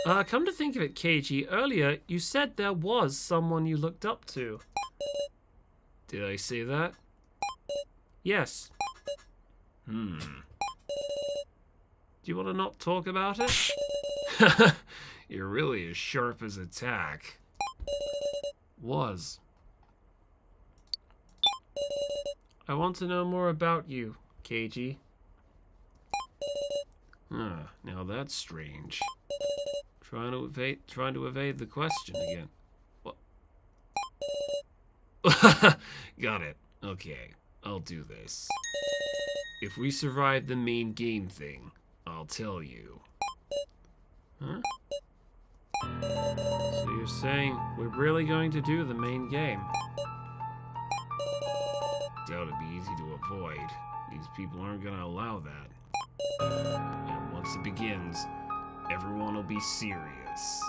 Come to think of it, KG, earlier you said there was someone you looked up to. Did I say that? Yes. Do you want to not talk about it? You're really as sharp as a tack. Was. I want to know more about you, KG. Now that's strange. Trying to evade the question again. What? Got it. Okay, I'll do this. If we survive the main game thing, I'll tell you. Huh? So you're saying we're really going to do the main game? Doubt it'd be easy to avoid. These people aren't gonna allow that. And once it begins, everyone will be serious.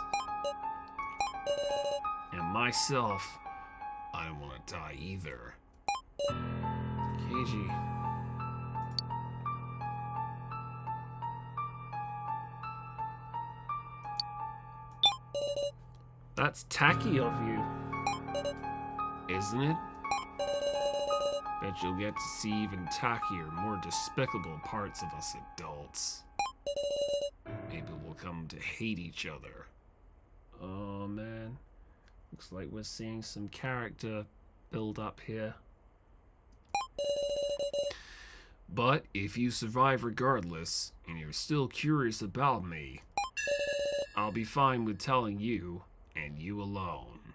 And myself, I don't want to die either. KG. That's tacky of you, isn't it? Bet you'll get to see even tackier, more despicable parts of us adults. Maybe we'll come to hate each other. Oh man, looks like we're seeing some character build up here. But if you survive regardless, and you're still curious about me, I'll be fine with telling you, and you alone.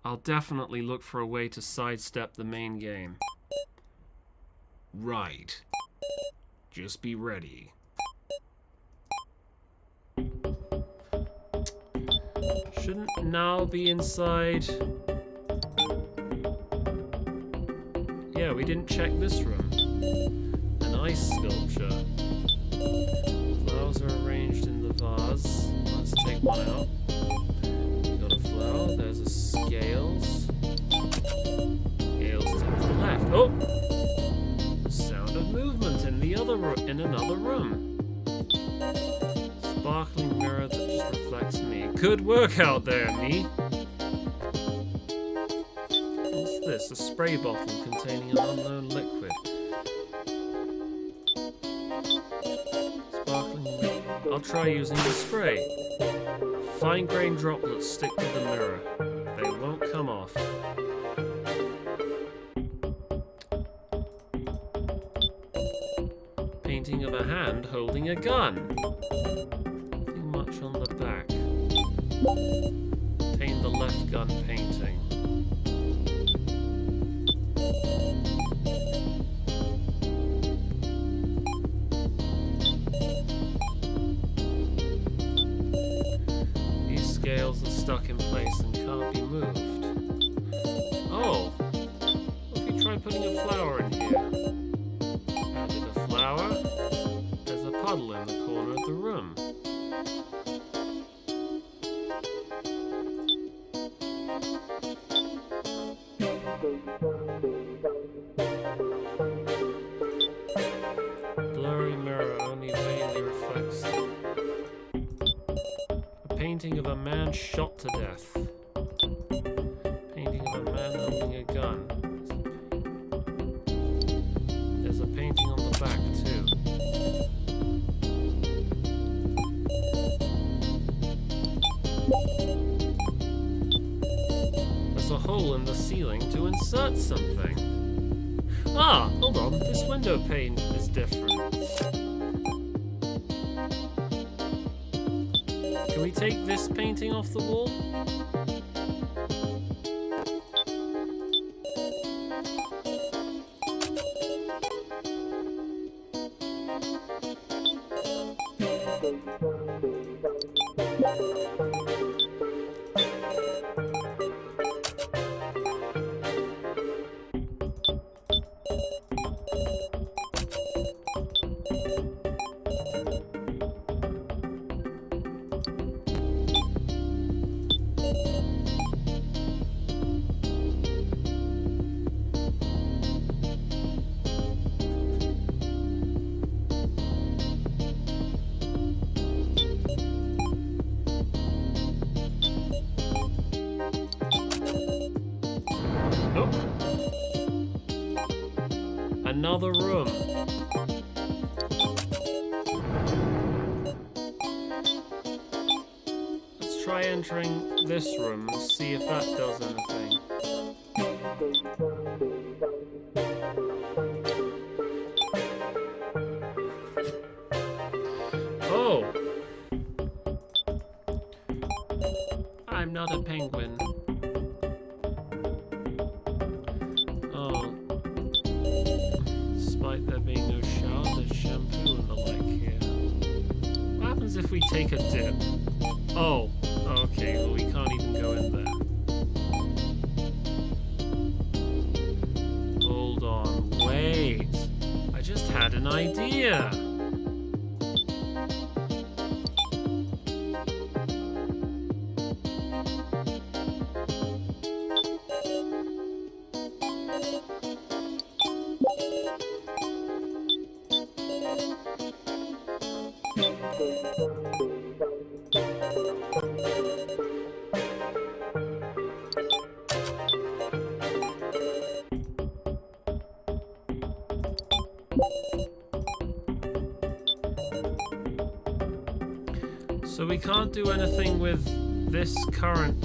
I'll definitely look for a way to sidestep the main game. Right. Just be ready. Shouldn't now be inside. Yeah, we didn't check this room. An ice sculpture. Flowers are arranged in the vase. Let's take one out. We got a flower. There's a scales. Scales to the left. Oh! The sound of movement in another room. Sparkling mirror that just reflects me. Good work out there, me. What's this? A spray bottle containing an unknown liquid. Sparkling liquid. I'll try using the spray. Fine-grained droplets stick to the mirror. They won't come off. Painting of a hand holding a gun. Nothing much on the back. Paint the left gun painting. These scales are stuck in place and can't be moved. Oh! What if we try putting a flower in here? Added a flower. There's a puddle in the corner of the room. Blurry mirror only vaguely reflects it. A painting of a man shot to death. Painting of a man holding a gun. There's a painting on the back too. There's a hole in the ceiling to insert something. Ah, hold on. This window pane is different. Can we take this painting off the wall? Oh. Another room. Let's try entering this room and see if that does anything. Oh! I'm not a penguin. Oh. Despite there being no shower, there's shampoo and the like here. What happens if we take a dip? Oh. Okay, well we can't even go in there. Hold on, wait. I just had an idea. So we can't do anything with this current,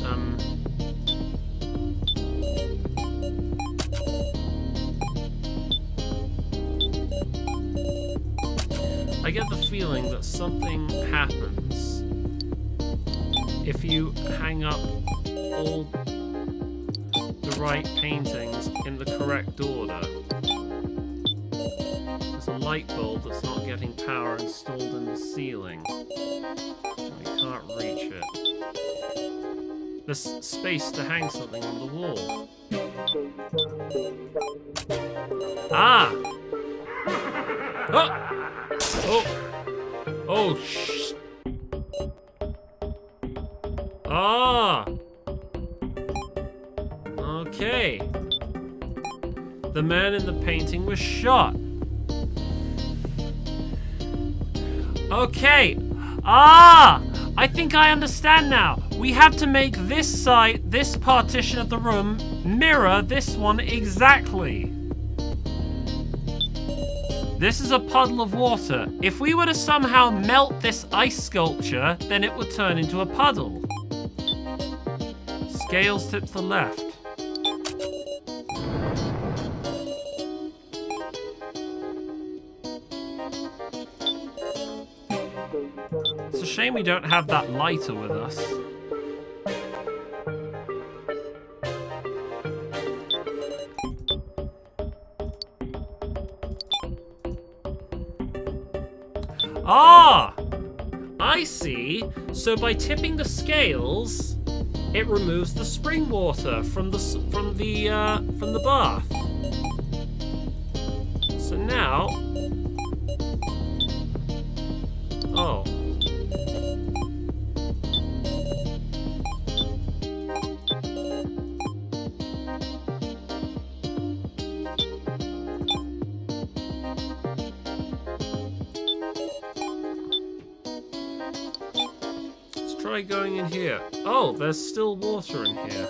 I get the feeling that something happens if you hang up all the right paintings in the correct order. There's a light bulb that's not getting power installed in the ceiling. We can't reach it. There's space to hang something on the wall. Ah! Oh! Oh! Oh, shh! Ah! Okay. The man in the painting was shot. Okay. Ah! I think I understand now. We have to make this side, this partition of the room, mirror this one exactly. This is a puddle of water. If we were to somehow melt this ice sculpture, then it would turn into a puddle. scales tip to the left. It's a shame we don't have that lighter with us. Ah! I see. So by tipping the scales, it removes the spring water from the bath. So now, oh. Try going in here. Oh, there's still water in here.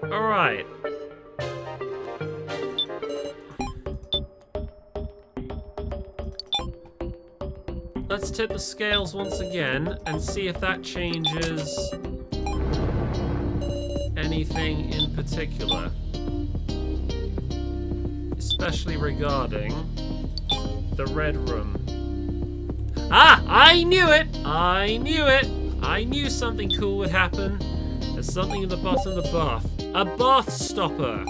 Alright. Let's tip the scales once again and see if that changes anything in particular. Especially regarding the red room. Ah! I knew it! I knew it! I knew something cool would happen. There's something in the bottom of the bath. A bath stopper!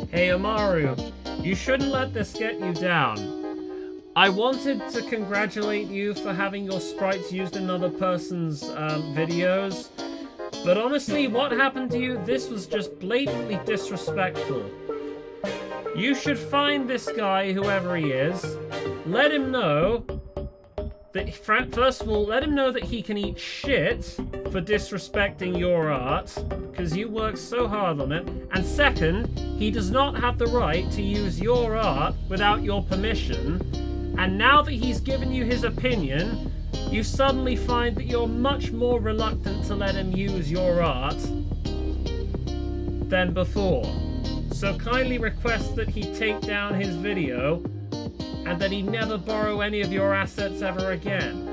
Hey, Amaru, you shouldn't let this get you down. I wanted to congratulate you for having your sprites used in other person's videos. But honestly, what happened to you, this was just blatantly disrespectful. You should find this guy, whoever he is, let him know that, first of all, let him know that he can eat shit for disrespecting your art, because you worked so hard on it, and second, he does not have the right to use your art without your permission, and now that he's given you his opinion, you suddenly find that you're much more reluctant to let him use your art than before. So kindly request that he take down his video and that he never borrow any of your assets ever again.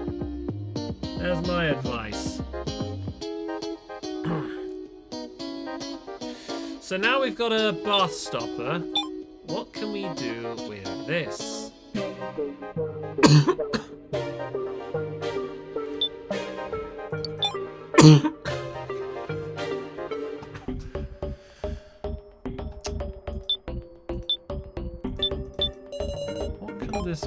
There's my advice. So now we've got a bath stopper. What can we do with this? What can this...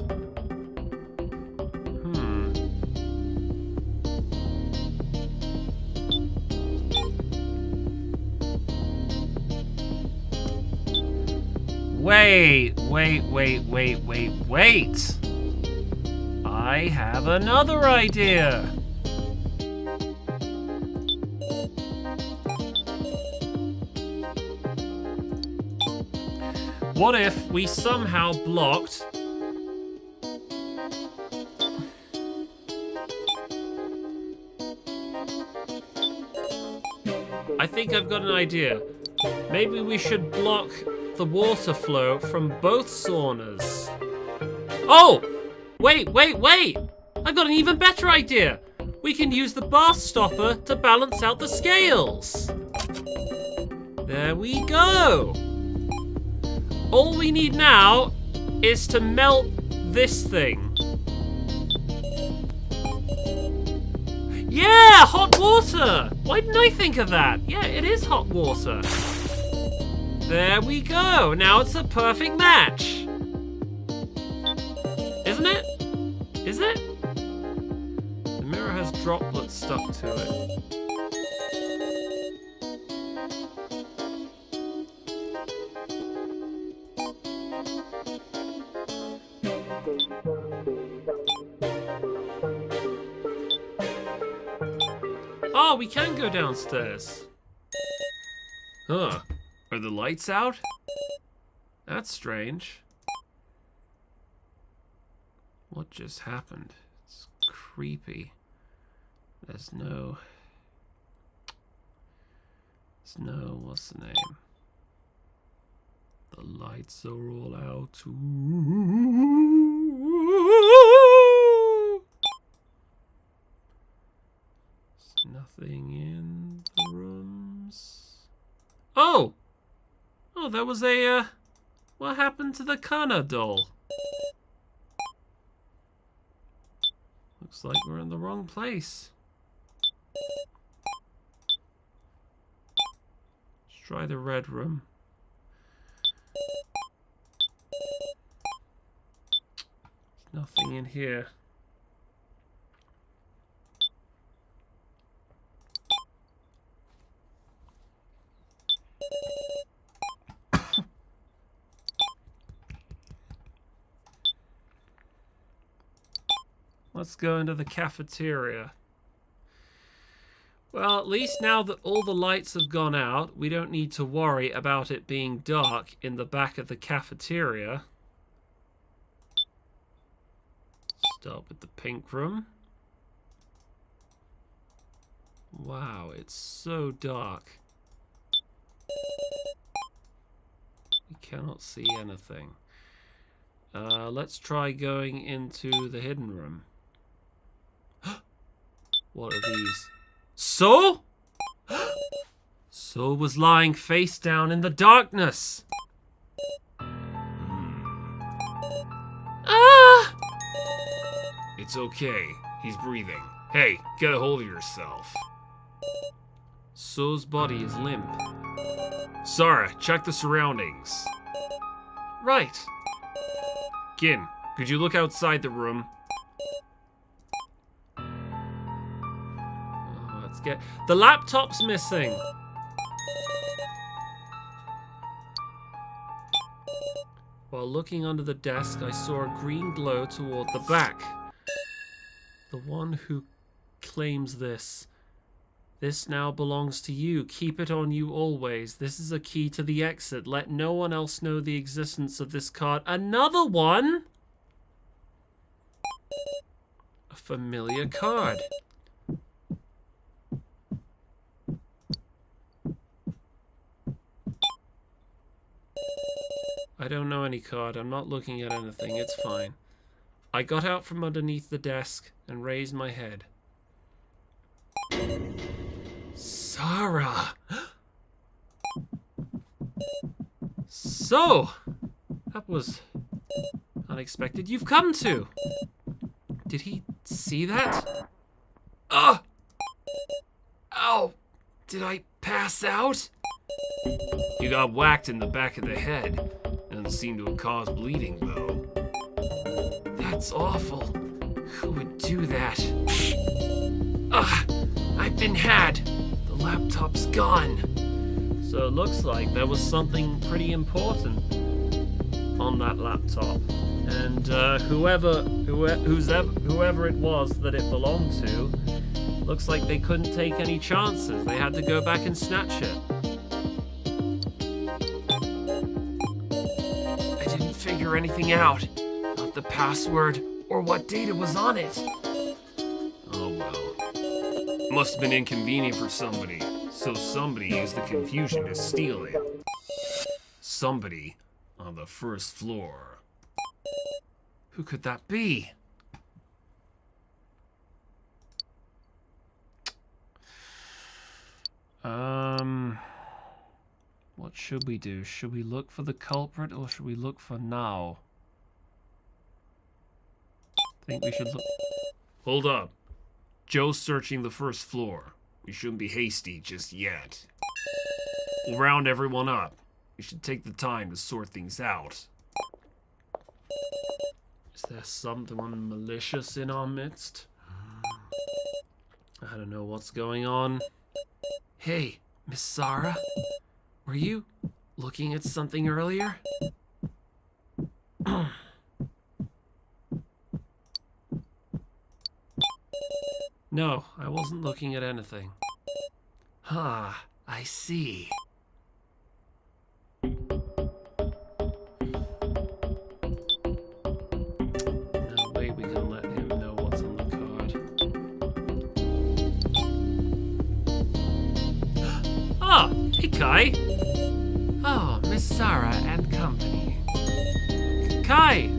Wait. I have another idea. What if we somehow blocked... I think I've got an idea. Maybe we should block the water flow from both saunas. Oh! Wait! I've got an even better idea. We can use the bath stopper to balance out the scales. There we go. All we need now is to melt this thing. Yeah, hot water! Why didn't I think of that? Yeah, it is hot water. There we go. Now it's a perfect match. Isn't it? Is it? The mirror has droplets stuck to it. Oh, we can go downstairs. Huh. Are the lights out? That's strange. What just happened? It's creepy. There's no... what's the name? The lights are all out. There's nothing in the rooms. Oh! Oh, that was a, what happened to the Kana doll? Looks like we're in the wrong place. Let's try the red room. There's nothing in here. Let's go into the cafeteria. Well, at least now that all the lights have gone out, we don't need to worry about it being dark in the back of the cafeteria. Start with the pink room. Wow, it's so dark. We cannot see anything. Let's try going into the hidden room. What are these? So? So was lying face down in the darkness. Ah! It's okay. He's breathing. Hey, get a hold of yourself. So's body is limp. Sarah, check the surroundings. Right. Gin, could you look outside the room? Oh, let's get... The laptop's missing. While looking under the desk, I saw a green glow toward the back. The one who claims this. This now belongs to you. Keep it on you always. This is a key to the exit. Let no one else know the existence of this card. Another one? A familiar card. I don't know any card. I'm not looking at anything. It's fine. I got out from underneath the desk and raised my head. Sarah! So, that was unexpected. You've come to. Did he see that? Ugh! Ow! Did I pass out? You got whacked in the back of the head. Doesn't seem to have caused bleeding, though. That's awful. Who would do that? Ugh! I've been had. The laptop's gone. So it looks like there was something pretty important on that laptop. And whoever it was that it belonged to, looks like they couldn't take any chances. They had to go back and snatch it. I didn't figure anything out. Not the password or what data was on it. Oh well. Must have been inconvenient for somebody. So somebody used the confusion to steal it. Somebody on the first floor. Who could that be? What should we do? Should we look for the culprit or should we look for now? I think we should look. Hold up. Joe's searching the first floor. We shouldn't be hasty just yet. We'll round everyone up. We should take the time to sort things out. Is there someone malicious in our midst? I don't know what's going on. Hey, Miss Sarah? Were you looking at something earlier? No, I wasn't looking at anything. Ah, I see. No way we can let him know what's on the card. Ah, hey Kai. Oh, Miss Sarah and company. Kai!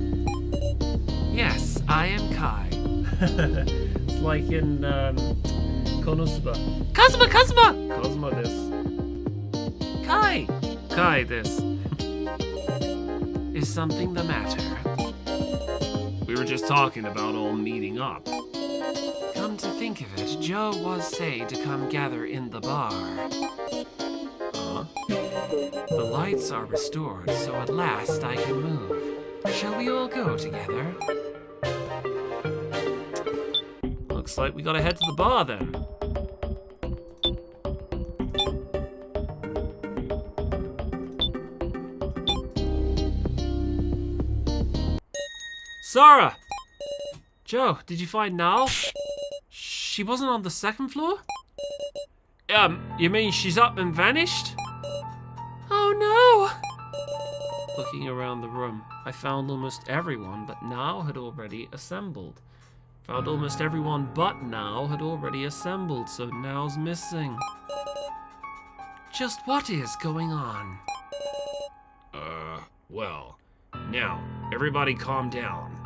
Yes, I am Kai. It's like in Konosuba. Kazuma, Kazuma! Cosmo this. Kai! Kai, this. Is something the matter? We were just talking about all meeting up. Come to think of it, Joe was say to come gather in the bar. Huh? The lights are restored, so at last I can move. Shall we all go together? Looks like we gotta head to the bar then. Sarah! Joe, did you find Nal? She wasn't on the second floor? You mean she's up and vanished? Oh no! Looking around the room, I found almost everyone but Nal had already assembled. Found almost everyone but Nal had already assembled, so Nal's missing. Just what is going on? Well, now, everybody calm down.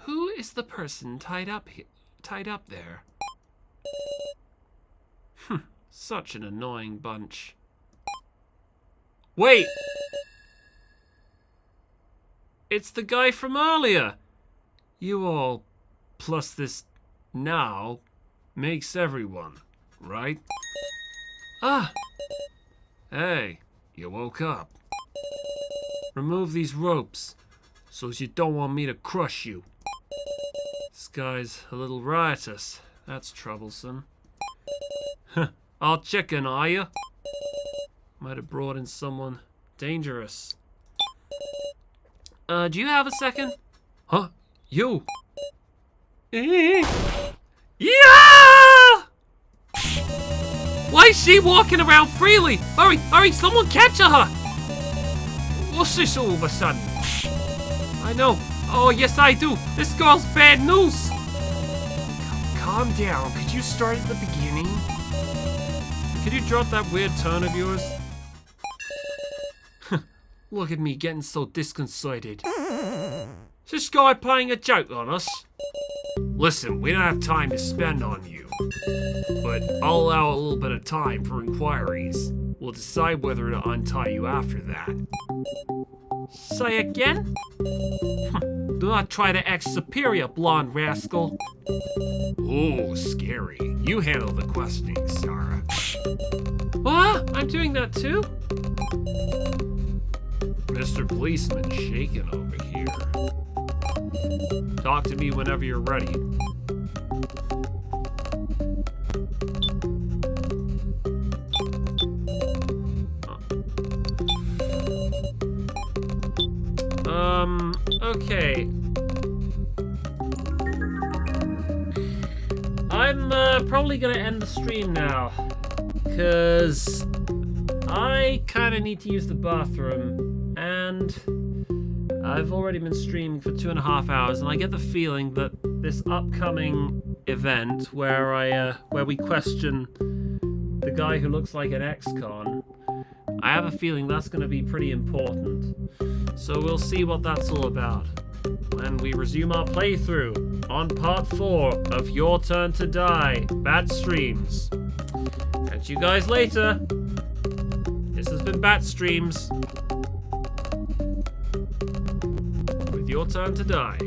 Who is the person tied up there? Such an annoying bunch. Wait! It's the guy from earlier! You all, plus this now, makes everyone, right? Ah, Hey, you woke up. Remove these ropes, so you don't want me to crush you. This guy's a little riotous. That's troublesome. All chicken, are you? Might have brought in someone dangerous. Do you have a second? Huh? You? Yeah! Why is she walking around freely? Hurry, hurry, someone catch her! What's this all of a sudden? I know. Oh, yes, I do. This girl's bad news. calm down. Could you start at the beginning? Could you drop that weird tone of yours? Look at me getting so disconcerted. Is this guy playing a joke on us? Listen, we don't have time to spend on you. But I'll allow a little bit of time for inquiries. We'll decide whether to untie you after that. Say again? Do not try to act superior, blonde rascal. Ooh, scary. You handle the questioning, Sarah. What? I'm doing that too? Mr. Policeman shaking over here. Talk to me whenever you're ready. Okay. I'm probably gonna end the stream now, cause I kinda need to use the bathroom, and I've already been streaming for 2.5 hours, and I get the feeling that this upcoming event where we question the guy who looks like an ex-con, I have a feeling that's going to be pretty important. So we'll see what that's all about when we resume our playthrough on part 4 of Your Turn to Die, Bat Streams. Catch you guys later. This has been Bat Streams with Your Turn to Die.